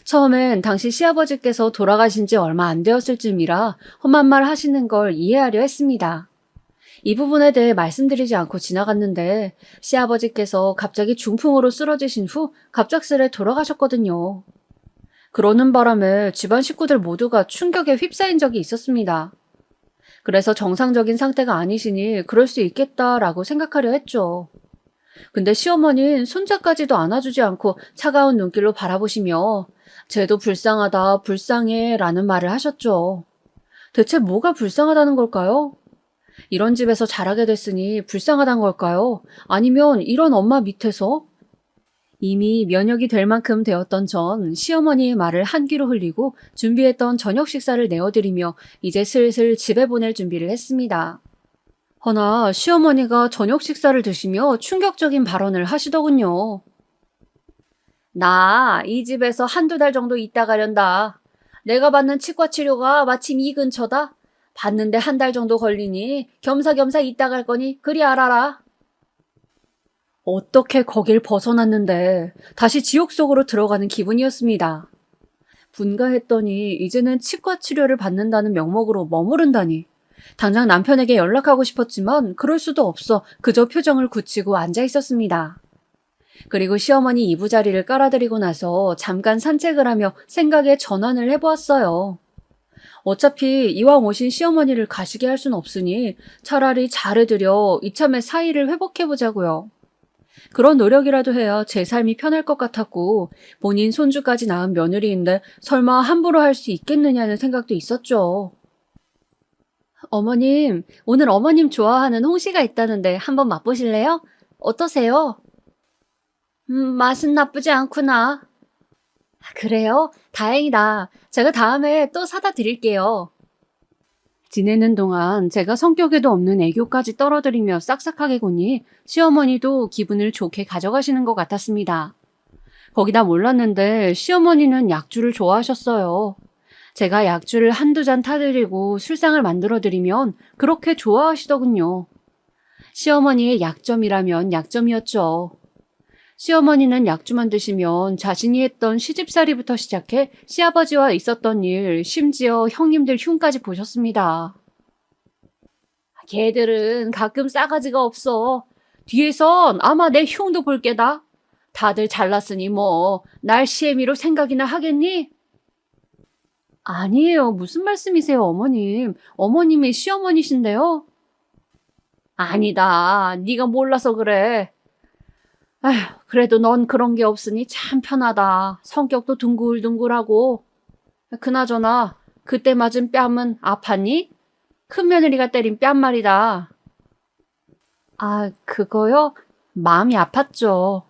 Speaker 2: 처음엔 당시 시아버지께서 돌아가신 지 얼마 안 되었을 쯤이라 험한 말 하시는 걸 이해하려 했습니다. 이 부분에 대해 말씀드리지 않고 지나갔는데 시아버지께서 갑자기 중풍으로 쓰러지신 후 갑작스레 돌아가셨거든요. 그러는 바람에 집안 식구들 모두가 충격에 휩싸인 적이 있었습니다. 그래서 정상적인 상태가 아니시니 그럴 수 있겠다라고 생각하려 했죠. 근데 시어머니는 손자까지도 안아주지 않고 차가운 눈길로 바라보시며 쟤도 불쌍하다, 불쌍해 라는 말을 하셨죠. 대체 뭐가 불쌍하다는 걸까요? 이런 집에서 자라게 됐으니 불쌍하단 걸까요? 아니면 이런 엄마 밑에서? 이미 면역이 될 만큼 되었던 전 시어머니의 말을 한 귀로 흘리고 준비했던 저녁 식사를 내어드리며 이제 슬슬 집에 보낼 준비를 했습니다. 허나 시어머니가 저녁 식사를 드시며 충격적인 발언을 하시더군요. 나 이 집에서 한두 달 정도 있다 가련다. 내가 받는 치과 치료가 마침 이 근처다. 받는데 한 달 정도 걸리니 겸사겸사 있다 갈 거니 그리 알아라. 어떻게 거길 벗어났는데 다시 지옥 속으로 들어가는 기분이었습니다. 분가했더니 이제는 치과 치료를 받는다는 명목으로 머무른다니. 당장 남편에게 연락하고 싶었지만 그럴 수도 없어 그저 표정을 굳히고 앉아 있었습니다. 그리고 시어머니 이부자리를 깔아드리고 나서 잠깐 산책을 하며 생각의 전환을 해보았어요. 어차피 이왕 오신 시어머니를 가시게 할 순 없으니 차라리 잘해드려 이참에 사이를 회복해보자고요. 그런 노력이라도 해야 제 삶이 편할 것 같았고 본인 손주까지 낳은 며느리인데 설마 함부로 할 수 있겠느냐는 생각도 있었죠. 어머님, 오늘 어머님 좋아하는 홍시가 있다는데 한번 맛보실래요? 어떠세요? 맛은 나쁘지 않구나. 그래요? 다행이다. 제가 다음에 또 사다 드릴게요. 지내는 동안 제가 성격에도 없는 애교까지 떨어뜨리며 싹싹하게 구니 시어머니도 기분을 좋게 가져가시는 것 같았습니다. 거기다 몰랐는데 시어머니는 약주를 좋아하셨어요. 제가 약주를 한두 잔 타드리고 술상을 만들어드리면 그렇게 좋아하시더군요. 시어머니의 약점이라면 약점이었죠. 시어머니는 약주만 드시면 자신이 했던 시집살이부터 시작해 시아버지와 있었던 일, 심지어 형님들 흉까지 보셨습니다. 걔들은 가끔 싸가지가 없어. 뒤에선 아마 내 흉도 볼 게다. 다들 잘났으니 뭐 날 시애미로 생각이나 하겠니? 아니에요. 무슨 말씀이세요, 어머님. 어머님이 시어머니신데요? 아니다. 네가 몰라서 그래. 아휴, 그래도 넌 그런 게 없으니 참 편하다. 성격도 둥글둥글하고. 그나저나 그때 맞은 뺨은 아팠니? 큰 며느리가 때린 뺨 말이다. 아, 그거요? 마음이 아팠죠.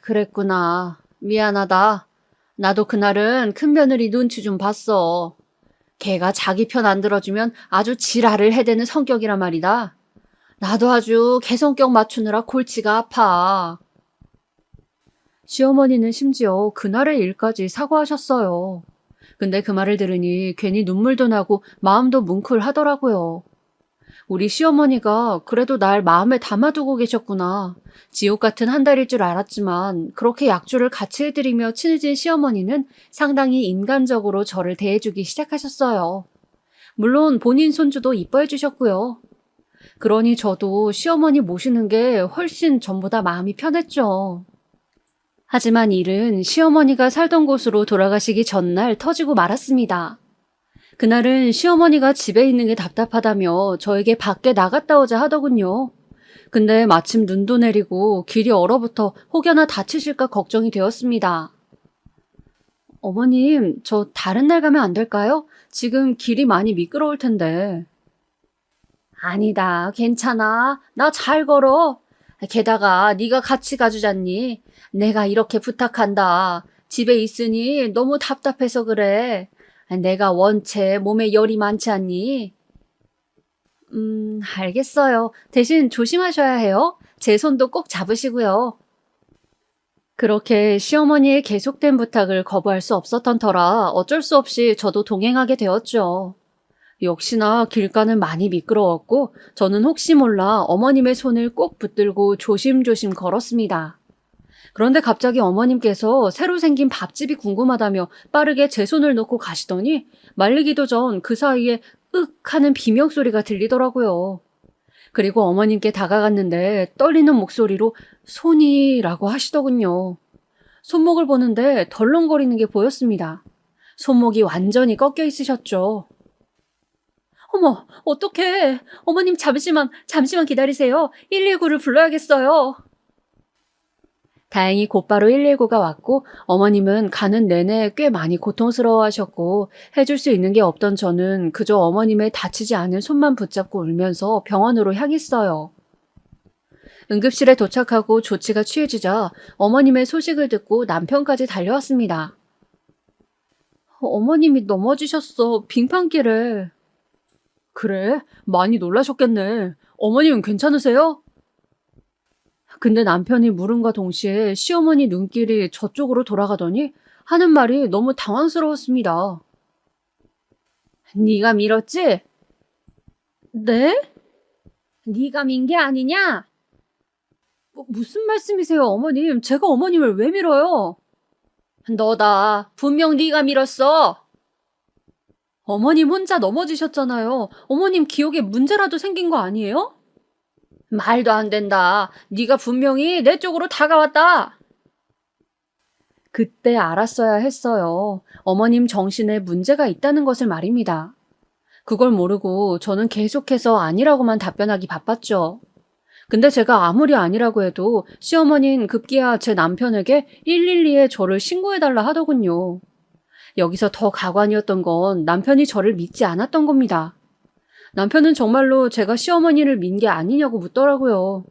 Speaker 2: 그랬구나. 미안하다. 나도 그날은 큰 며느리 눈치 좀 봤어. 걔가 자기 편 안 들어주면 아주 지랄을 해대는 성격이란 말이다. 나도 아주 개성격 맞추느라 골치가 아파. 시어머니는 심지어 그날의 일까지 사과하셨어요. 근데 그 말을 들으니 괜히 눈물도 나고 마음도 뭉클하더라고요. 우리 시어머니가 그래도 날 마음에 담아두고 계셨구나. 지옥 같은 한 달일 줄 알았지만 그렇게 약주를 같이 해드리며 친해진 시어머니는 상당히 인간적으로 저를 대해주기 시작하셨어요. 물론 본인 손주도 이뻐해 주셨고요. 그러니 저도 시어머니 모시는 게 훨씬 전보다 마음이 편했죠. 하지만 일은 시어머니가 살던 곳으로 돌아가시기 전날 터지고 말았습니다. 그날은 시어머니가 집에 있는 게 답답하다며 저에게 밖에 나갔다 오자 하더군요. 근데 마침 눈도 내리고 길이 얼어붙어 혹여나 다치실까 걱정이 되었습니다. 어머님, 저 다른 날 가면 안 될까요? 지금 길이 많이 미끄러울 텐데. 아니다, 괜찮아. 나 잘 걸어. 게다가 네가 같이 가주잖니. 내가 이렇게 부탁한다. 집에 있으니 너무 답답해서 그래. 내가 원체 몸에 열이 많지 않니? 알겠어요. 대신 조심하셔야 해요. 제 손도 꼭 잡으시고요. 그렇게 시어머니의 계속된 부탁을 거부할 수 없었던 터라 어쩔 수 없이 저도 동행하게 되었죠. 역시나 길가는 많이 미끄러웠고 저는 혹시 몰라 어머님의 손을 꼭 붙들고 조심조심 걸었습니다. 그런데 갑자기 어머님께서 새로 생긴 밥집이 궁금하다며 빠르게 제 손을 놓고 가시더니 말리기도 전 그 사이에 윽 하는 비명소리가 들리더라고요. 그리고 어머님께 다가갔는데 떨리는 목소리로 손이라고 하시더군요. 손목을 보는데 덜렁거리는 게 보였습니다. 손목이 완전히 꺾여 있으셨죠. 어머, 어떡해. 어머님 잠시만 기다리세요. 119를 불러야겠어요. 다행히 곧바로 119가 왔고 어머님은 가는 내내 꽤 많이 고통스러워하셨고 해줄 수 있는 게 없던 저는 그저 어머님의 다치지 않은 손만 붙잡고 울면서 병원으로 향했어요. 응급실에 도착하고 조치가 취해지자 어머님의 소식을 듣고 남편까지 달려왔습니다. 어머님이 넘어지셨어. 빙판길에. 그래? 많이 놀라셨겠네. 어머님은 괜찮으세요? 근데 남편이 물음과 동시에 시어머니 눈길이 저쪽으로 돌아가더니 하는 말이 너무 당황스러웠습니다. 네가 밀었지? 네? 네가 민 게 아니냐? 무슨 말씀이세요, 어머님? 제가 어머님을 왜 밀어요? 너다. 분명 네가 밀었어. 어머님 혼자 넘어지셨잖아요. 어머님 기억에 문제라도 생긴 거 아니에요? 말도 안 된다. 네가 분명히 내 쪽으로 다가왔다. 그때 알았어야 했어요. 어머님 정신에 문제가 있다는 것을 말입니다. 그걸 모르고 저는 계속해서 아니라고만 답변하기 바빴죠. 근데 제가 아무리 아니라고 해도 시어머니는 급기야 제 남편에게 112에 저를 신고해달라 하더군요. 여기서 더 가관이었던 건 남편이 저를 믿지 않았던 겁니다. 남편은 정말로 제가 시어머니를 민 게 아니냐고 묻더라고요.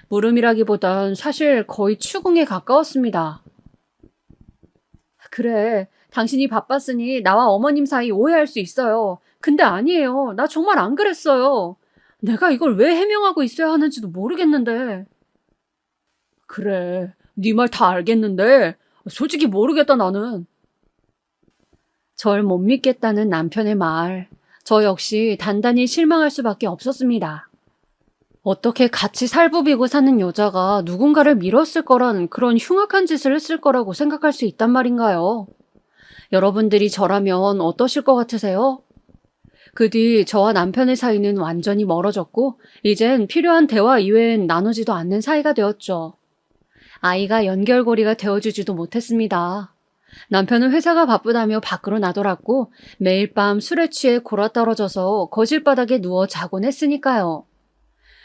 Speaker 2: 물음이라기보단 사실 거의 추궁에 가까웠습니다. 그래, 당신이 바빴으니 나와 어머님 사이 오해할 수 있어요. 근데 아니에요. 나 정말 안 그랬어요. 내가 이걸 왜 해명하고 있어야 하는지도 모르겠는데. 그래, 네 말 다 알겠는데 솔직히 모르겠다 나는. 절 못 믿겠다는 남편의 말. 저 역시 단단히 실망할 수밖에 없었습니다. 어떻게 같이 살부비고 사는 여자가 누군가를 밀었을 거란 그런 흉악한 짓을 했을 거라고 생각할 수 있단 말인가요? 여러분들이 저라면 어떠실 것 같으세요? 그 뒤 저와 남편의 사이는 완전히 멀어졌고 이젠 필요한 대화 이외엔 나누지도 않는 사이가 되었죠. 아이가 연결고리가 되어주지도 못했습니다. 남편은 회사가 바쁘다며 밖으로 나돌았고 매일 밤 술에 취해 골아떨어져서 거실 바닥에 누워 자곤 했으니까요.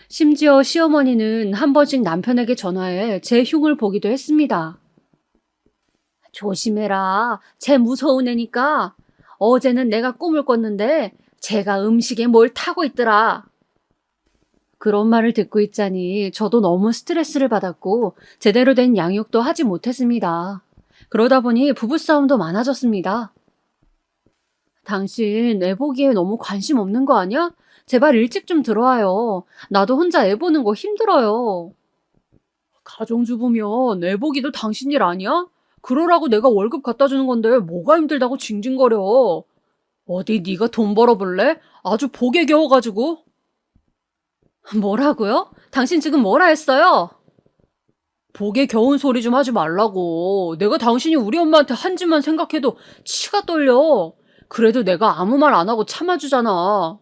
Speaker 2: 심지어 시어머니는 한 번씩 남편에게 전화해 제 흉을 보기도 했습니다. 조심해라. 쟤 무서운 애니까. 어제는 내가 꿈을 꿨는데 쟤가 음식에 뭘 타고 있더라. 그런 말을 듣고 있자니 저도 너무 스트레스를 받았고 제대로 된 양육도 하지 못했습니다. 그러다 보니 부부싸움도 많아졌습니다. 당신 애 보기에 너무 관심 없는 거 아니야? 제발 일찍 좀 들어와요. 나도 혼자 애 보는 거 힘들어요. 가정주부면 애 보기도 당신 일 아니야? 그러라고 내가 월급 갖다 주는 건데 뭐가 힘들다고 징징거려. 어디 네가 돈 벌어볼래? 아주 복에 겨워가지고. 뭐라고요? 당신 지금 뭐라 했어요? 복에 겨운 소리 좀 하지 말라고. 내가 당신이 우리 엄마한테 한 짓만 생각해도 치가 떨려. 그래도 내가 아무 말 안 하고 참아주잖아.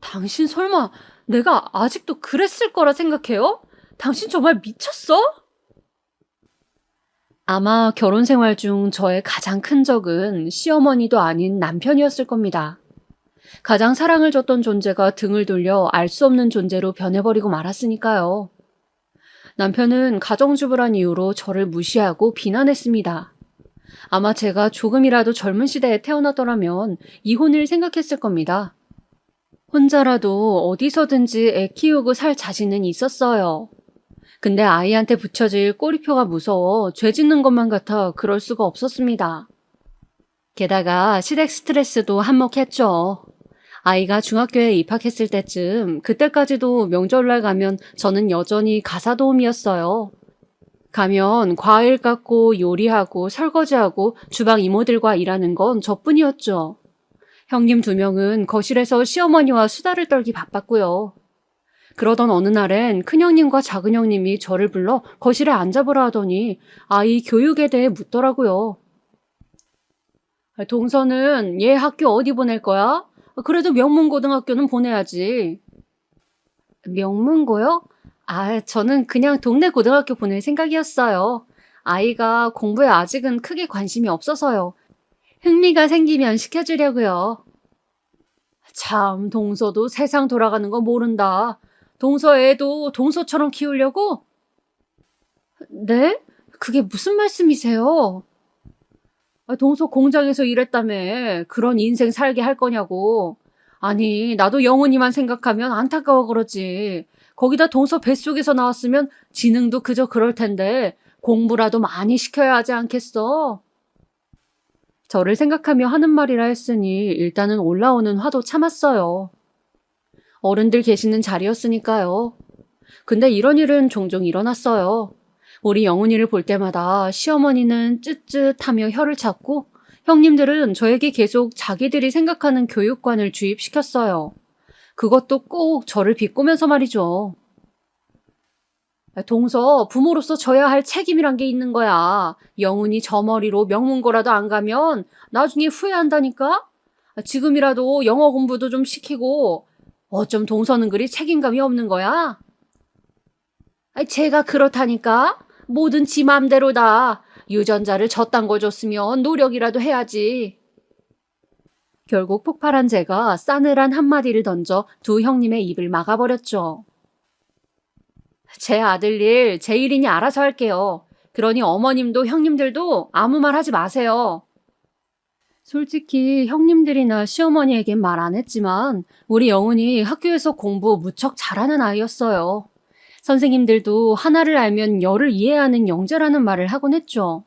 Speaker 2: 당신 설마 내가 아직도 그랬을 거라 생각해요? 당신 정말 미쳤어? 아마 결혼 생활 중 저의 가장 큰 적은 시어머니도 아닌 남편이었을 겁니다. 가장 사랑을 줬던 존재가 등을 돌려 알 수 없는 존재로 변해버리고 말았으니까요. 남편은 가정주부란 이유로 저를 무시하고 비난했습니다. 아마 제가 조금이라도 젊은 시대에 태어났더라면 이혼을 생각했을 겁니다. 혼자라도 어디서든지 애 키우고 살 자신은 있었어요. 근데 아이한테 붙여질 꼬리표가 무서워 죄 짓는 것만 같아 그럴 수가 없었습니다. 게다가 시댁 스트레스도 한몫했죠. 아이가 중학교에 입학했을 때쯤 그때까지도 명절날 가면 저는 여전히 가사 도우미였어요. 가면 과일 깎고 요리하고 설거지하고 주방 이모들과 일하는 건 저뿐이었죠. 형님 2명은 거실에서 시어머니와 수다를 떨기 바빴고요. 그러던 어느 날엔 큰형님과 작은형님이 저를 불러 거실에 앉아보라 하더니 아이 교육에 대해 묻더라고요. 동서는 얘 학교 어디 보낼 거야? 그래도 명문고등학교는 보내야지. 명문고요? 저는 그냥 동네 고등학교 보낼 생각이었어요. 아이가 공부에 아직은 크게 관심이 없어서요. 흥미가 생기면 시켜주려고요. 참, 동서도 세상 돌아가는 거 모른다. 동서 애도 동서처럼 키우려고? 네? 그게 무슨 말씀이세요? 동서 공장에서 일했다며 그런 인생 살게 할 거냐고. 아니, 나도 영훈이만 생각하면 안타까워 그러지. 거기다 동서 뱃속에서 나왔으면 지능도 그저 그럴 텐데 공부라도 많이 시켜야 하지 않겠어? 저를 생각하며 하는 말이라 했으니 일단은 올라오는 화도 참았어요. 어른들 계시는 자리였으니까요. 근데 이런 일은 종종 일어났어요. 우리 영훈이를 볼 때마다 시어머니는 쯧쯧하며 혀를 찾고 형님들은 저에게 계속 자기들이 생각하는 교육관을 주입시켰어요. 그것도 꼭 저를 비꼬면서 말이죠. 동서, 부모로서 져야 할 책임이란 게 있는 거야. 영훈이 저 머리로 명문고라도 안 가면 나중에 후회한다니까? 지금이라도 영어 공부도 좀 시키고 어쩜 동서는 그리 책임감이 없는 거야? 제가 그렇다니까? 뭐든 지 맘대로다. 유전자를 저딴 거 줬으면 노력이라도 해야지. 결국 폭발한 제가 싸늘한 한마디를 던져 두 형님의 입을 막아버렸죠. 제 아들 일, 제 일이니 알아서 할게요. 그러니 어머님도 형님들도 아무 말 하지 마세요. 솔직히 형님들이나 시어머니에겐 말 안 했지만 우리 영훈이 학교에서 공부 무척 잘하는 아이였어요. 선생님들도 하나를 알면 열을 이해하는 영재라는 말을 하곤 했죠.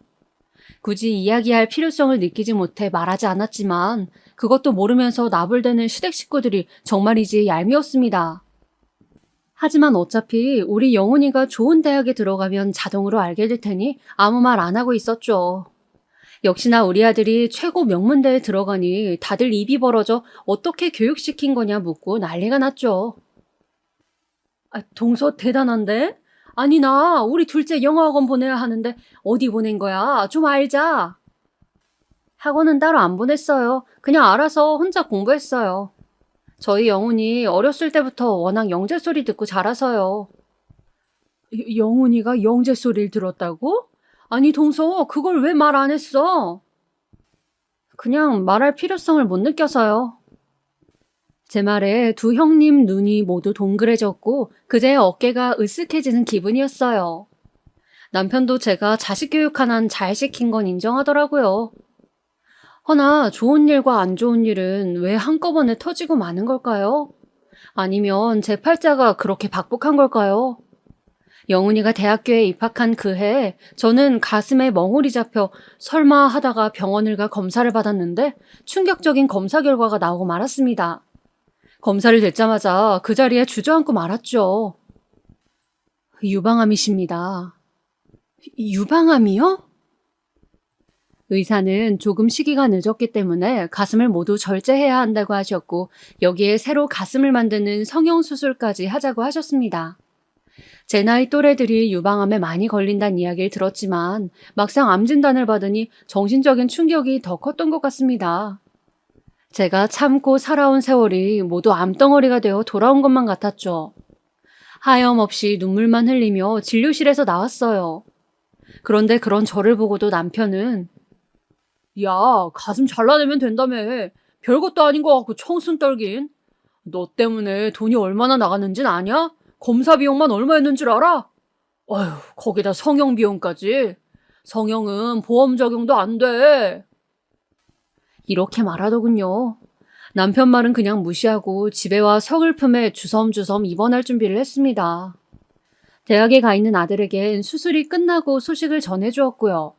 Speaker 2: 굳이 이야기할 필요성을 느끼지 못해 말하지 않았지만 그것도 모르면서 나불대는 시댁 식구들이 정말이지 얄미웠습니다. 하지만 어차피 우리 영훈이가 좋은 대학에 들어가면 자동으로 알게 될 테니 아무 말 안 하고 있었죠. 역시나 우리 아들이 최고 명문대에 들어가니 다들 입이 벌어져 어떻게 교육시킨 거냐 묻고 난리가 났죠. 동서 대단한데? 아니 나 우리 둘째 영어학원 보내야 하는데 어디 보낸 거야? 좀 알자. 학원은 따로 안 보냈어요. 그냥 알아서 혼자 공부했어요. 저희 영훈이 어렸을 때부터 워낙 영재 소리 듣고 자라서요. 영훈이가 영재 소리를 들었다고? 아니 동서 그걸 왜 말 안 했어? 그냥 말할 필요성을 못 느껴서요. 제 말에 두 형님 눈이 모두 동그래졌고 그제 어깨가 으쓱해지는 기분이었어요. 남편도 제가 자식 교육 하나는 잘 시킨 건 인정하더라고요. 허나 좋은 일과 안 좋은 일은 왜 한꺼번에 터지고 마는 걸까요? 아니면 제 팔자가 그렇게 박복한 걸까요? 영훈이가 대학교에 입학한 그 해 저는 가슴에 멍울이 잡혀 설마 하다가 병원을 가 검사를 받았는데 충격적인 검사 결과가 나오고 말았습니다. 검사를 듣자마자 그 자리에 주저앉고 말았죠. 유방암이십니다. 유방암이요? 의사는 조금 시기가 늦었기 때문에 가슴을 모두 절제해야 한다고 하셨고 여기에 새로 가슴을 만드는 성형수술까지 하자고 하셨습니다. 제 나이 또래들이 유방암에 많이 걸린다는 이야기를 들었지만 막상 암 진단을 받으니 정신적인 충격이 더 컸던 것 같습니다. 제가 참고 살아온 세월이 모두 암덩어리가 되어 돌아온 것만 같았죠. 하염없이 눈물만 흘리며 진료실에서 나왔어요. 그런데 그런 저를 보고도 남편은 야, 가슴 잘라내면 된다며. 별것도 아닌 것 같고 청순 떨긴. 너 때문에 돈이 얼마나 나갔는진 아냐? 검사 비용만 얼마였는 줄 알아? 어휴, 거기다 성형 비용까지. 성형은 보험 적용도 안 돼. 이렇게 말하더군요. 남편 말은 그냥 무시하고 집에 와 서글픔에 주섬주섬 입원할 준비를 했습니다. 대학에 가 있는 아들에겐 수술이 끝나고 소식을 전해주었고요.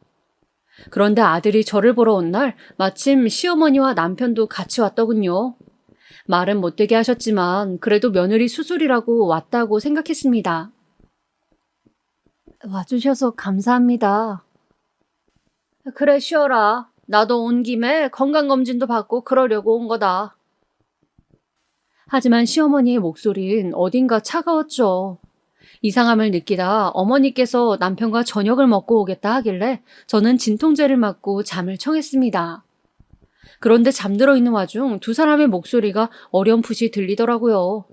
Speaker 2: 그런데 아들이 저를 보러 온 날 마침 시어머니와 남편도 같이 왔더군요. 말은 못되게 하셨지만 그래도 며느리 수술이라고 왔다고 생각했습니다. 와주셔서 감사합니다. 그래 쉬어라. 나도 온 김에 건강검진도 받고 그러려고 온 거다. 하지만 시어머니의 목소리는 어딘가 차가웠죠. 이상함을 느끼다 어머니께서 남편과 저녁을 먹고 오겠다 하길래 저는 진통제를 맞고 잠을 청했습니다. 그런데 잠들어 있는 와중 두 사람의 목소리가 어렴풋이 들리더라고요.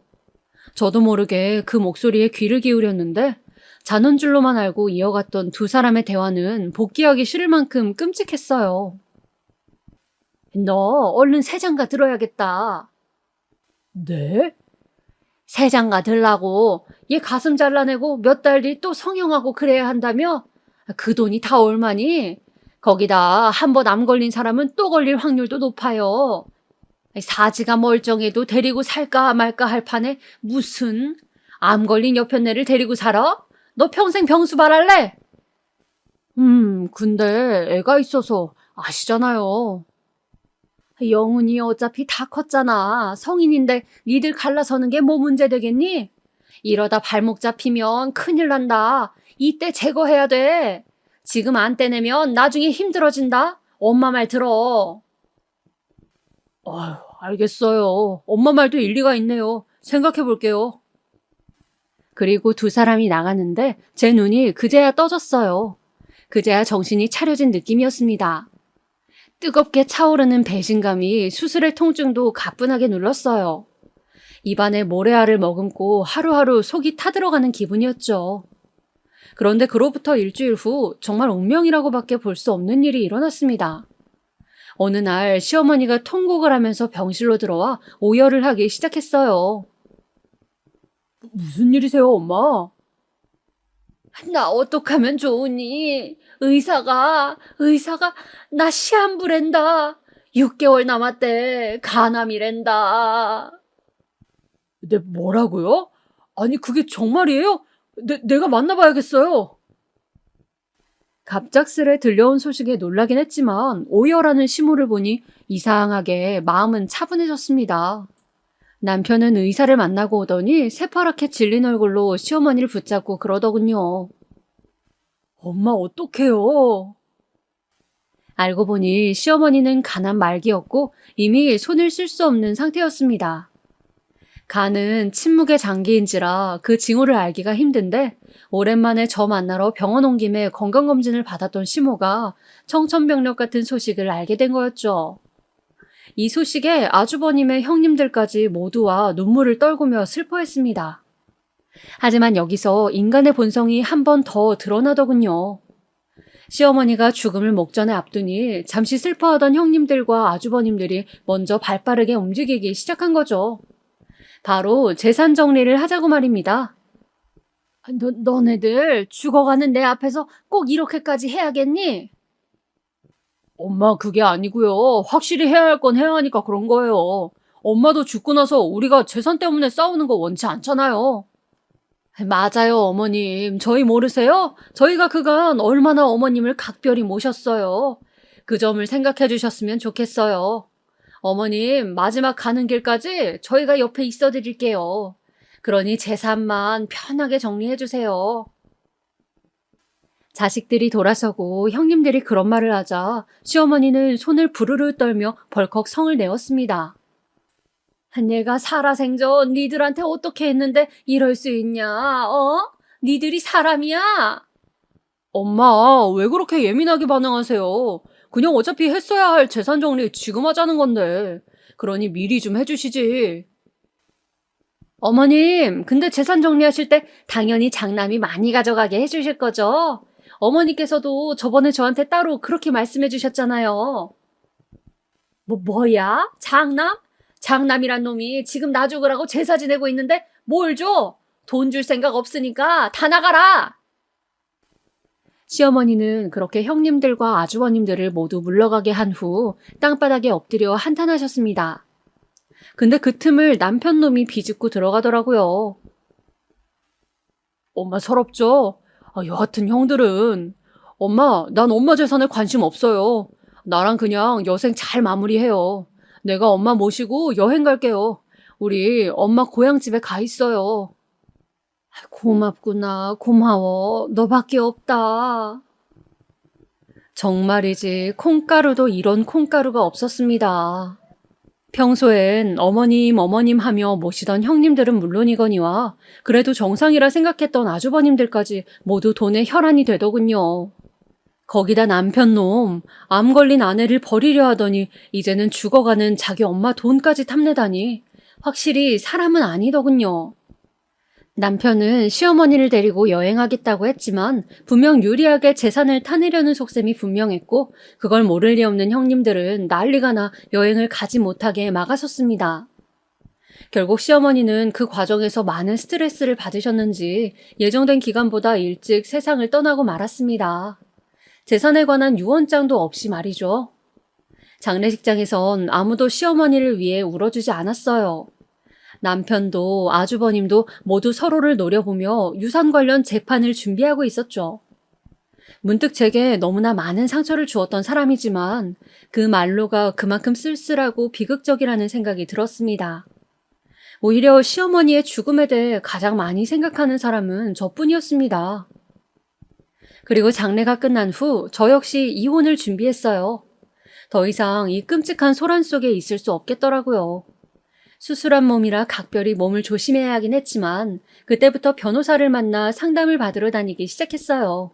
Speaker 2: 저도 모르게 그 목소리에 귀를 기울였는데 자는 줄로만 알고 이어갔던 두 사람의 대화는 복귀하기 싫을 만큼 끔찍했어요. 너 얼른 새장가 들어야겠다. 네? 새장가 들라고. 얘 가슴 잘라내고 몇 달 뒤 또 성형하고 그래야 한다며? 그 돈이 다 얼마니? 거기다 한 번 암 걸린 사람은 또 걸릴 확률도 높아요. 사지가 멀쩡해도 데리고 살까 말까 할 판에 무슨 암 걸린 여편네를 데리고 살아? 너 평생 병수 발할래? 근데 애가 있어서 아시잖아요. 영훈이 어차피 다 컸잖아. 성인인데 니들 갈라서는 게 뭐 문제 되겠니? 이러다 발목 잡히면 큰일 난다. 이때 제거해야 돼. 지금 안 떼내면 나중에 힘들어진다. 엄마 말 들어. 아휴, 알겠어요. 엄마 말도 일리가 있네요. 생각해 볼게요. 그리고 두 사람이 나가는데 제 눈이 그제야 떠졌어요. 그제야 정신이 차려진 느낌이었습니다. 뜨겁게 차오르는 배신감이 수술의 통증도 가뿐하게 눌렀어요. 입안에 모래알을 머금고 하루하루 속이 타들어가는 기분이었죠. 그런데 그로부터 일주일 후 정말 운명이라고밖에 볼 수 없는 일이 일어났습니다. 어느 날 시어머니가 통곡을 하면서 병실로 들어와 오열을 하기 시작했어요. 무슨 일이세요, 엄마? 나 어떡하면 좋으니? 의사가 나 시한부랜다. 6개월 남았대. 간암이랜다. 네, 뭐라고요? 아니, 그게 정말이에요? 내가 만나봐야겠어요. 갑작스레 들려온 소식에 놀라긴 했지만 오열하는 시모를 보니 이상하게 마음은 차분해졌습니다. 남편은 의사를 만나고 오더니 새파랗게 질린 얼굴로 시어머니를 붙잡고 그러더군요. 엄마 어떡해요? 알고 보니 시어머니는 간암 말기였고 이미 손을 쓸 수 없는 상태였습니다. 간은 침묵의 장기인지라 그 징후를 알기가 힘든데 오랜만에 저 만나러 병원 온 김에 건강검진을 받았던 시모가 청천벽력 같은 소식을 알게 된 거였죠. 이 소식에 아주버님의 형님들까지 모두와 눈물을 떨구며 슬퍼했습니다. 하지만 여기서 인간의 본성이 한 번 더 드러나더군요. 시어머니가 죽음을 목전에 앞두니 잠시 슬퍼하던 형님들과 아주버님들이 먼저 발빠르게 움직이기 시작한 거죠. 바로 재산 정리를 하자고 말입니다. 너네들 죽어가는 내 앞에서 꼭 이렇게까지 해야겠니? 엄마, 그게 아니고요. 확실히 해야 할 건 해야 하니까 그런 거예요. 엄마도 죽고 나서 우리가 재산 때문에 싸우는 거 원치 않잖아요. 맞아요, 어머님. 저희 모르세요? 저희가 그간 얼마나 어머님을 각별히 모셨어요. 그 점을 생각해 주셨으면 좋겠어요. 어머님, 마지막 가는 길까지 저희가 옆에 있어 드릴게요. 그러니 재산만 편하게 정리해 주세요. 자식들이 돌아서고 형님들이 그런 말을 하자 시어머니는 손을 부르르 떨며 벌컥 성을 내었습니다. 내가 살아생전 니들한테 어떻게 했는데 이럴 수 있냐? 니들이 사람이야? 엄마, 왜 그렇게 예민하게 반응하세요? 그냥 어차피 했어야 할 재산 정리 지금 하자는 건데. 그러니 미리 좀 해주시지. 어머님, 근데 재산 정리하실 때 당연히 장남이 많이 가져가게 해주실 거죠? 어머니께서도 저번에 저한테 따로 그렇게 말씀해 주셨잖아요. 뭐야? 장남? 장남이란 놈이 지금 나 죽으라고 제사 지내고 있는데 뭘 줘? 돈 줄 생각 없으니까 다 나가라! 시어머니는 그렇게 형님들과 아주버님들을 모두 물러가게 한 후 땅바닥에 엎드려 한탄하셨습니다. 근데 그 틈을 남편 놈이 비집고 들어가더라고요. 엄마 서럽죠? 여하튼 형들은. 엄마, 난 엄마 재산에 관심 없어요. 나랑 그냥 여생 잘 마무리해요. 내가 엄마 모시고 여행 갈게요. 우리 엄마 고향집에 가 있어요. 고맙구나. 고마워. 너밖에 없다. 정말이지 콩가루도 이런 콩가루가 없었습니다. 평소엔 어머님 하며 모시던 형님들은 물론이거니와 그래도 정상이라 생각했던 아주버님들까지 모두 돈의 혈안이 되더군요. 거기다 남편놈, 암 걸린 아내를 버리려 하더니 이제는 죽어가는 자기 엄마 돈까지 탐내다니 확실히 사람은 아니더군요. 남편은 시어머니를 데리고 여행하겠다고 했지만 분명 유리하게 재산을 타내려는 속셈이 분명했고 그걸 모를 리 없는 형님들은 난리가 나 여행을 가지 못하게 막아섰습니다. 결국 시어머니는 그 과정에서 많은 스트레스를 받으셨는지 예정된 기간보다 일찍 세상을 떠나고 말았습니다. 재산에 관한 유언장도 없이 말이죠. 장례식장에선 아무도 시어머니를 위해 울어주지 않았어요. 남편도 아주버님도 모두 서로를 노려보며 유산 관련 재판을 준비하고 있었죠. 문득 제게 너무나 많은 상처를 주었던 사람이지만 그 말로가 그만큼 쓸쓸하고 비극적이라는 생각이 들었습니다. 오히려 시어머니의 죽음에 대해 가장 많이 생각하는 사람은 저뿐이었습니다. 그리고 장례가 끝난 후 저 역시 이혼을 준비했어요. 더 이상 이 끔찍한 소란 속에 있을 수 없겠더라고요. 수술한 몸이라 각별히 몸을 조심해야 하긴 했지만 그때부터 변호사를 만나 상담을 받으러 다니기 시작했어요.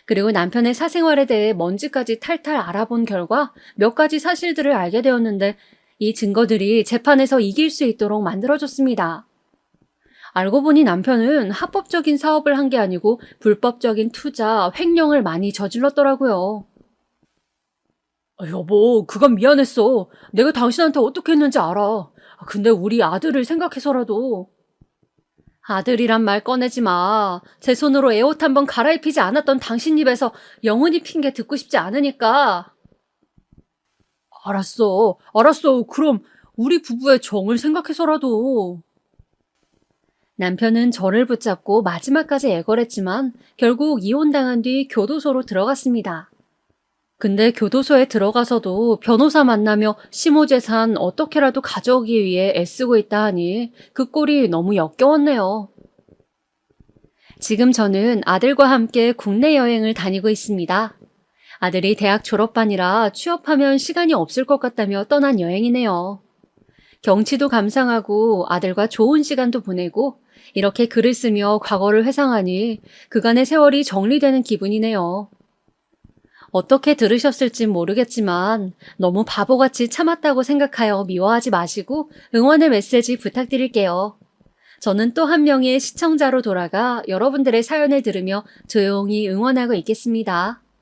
Speaker 2: 그리고 남편의 사생활에 대해 먼지까지 탈탈 알아본 결과 몇 가지 사실들을 알게 되었는데 이 증거들이 재판에서 이길 수 있도록 만들어줬습니다. 알고 보니 남편은 합법적인 사업을 한 게 아니고 불법적인 투자, 횡령을 많이 저질렀더라고요. 여보, 그건 미안했어. 내가 당신한테 어떻게 했는지 알아. 근데 우리 아들을 생각해서라도. 아들이란 말 꺼내지 마. 제 손으로 애 옷 한번 갈아입히지 않았던 당신 입에서 영은이 핑계 듣고 싶지 않으니까. 알았어. 그럼 우리 부부의 정을 생각해서라도. 남편은 저를 붙잡고 마지막까지 애걸했지만 결국 이혼당한 뒤 교도소로 들어갔습니다. 근데 교도소에 들어가서도 변호사 만나며 시모재산 어떻게라도 가져오기 위해 애쓰고 있다 하니 그 꼴이 너무 역겨웠네요. 지금 저는 아들과 함께 국내 여행을 다니고 있습니다. 아들이 대학 졸업반이라 취업하면 시간이 없을 것 같다며 떠난 여행이네요. 경치도 감상하고 아들과 좋은 시간도 보내고 이렇게 글을 쓰며 과거를 회상하니 그간의 세월이 정리되는 기분이네요. 어떻게 들으셨을진 모르겠지만 너무 바보같이 참았다고 생각하여 미워하지 마시고 응원의 메시지 부탁드릴게요. 저는 또 한 명의 시청자로 돌아가 여러분들의 사연을 들으며 조용히 응원하고 있겠습니다.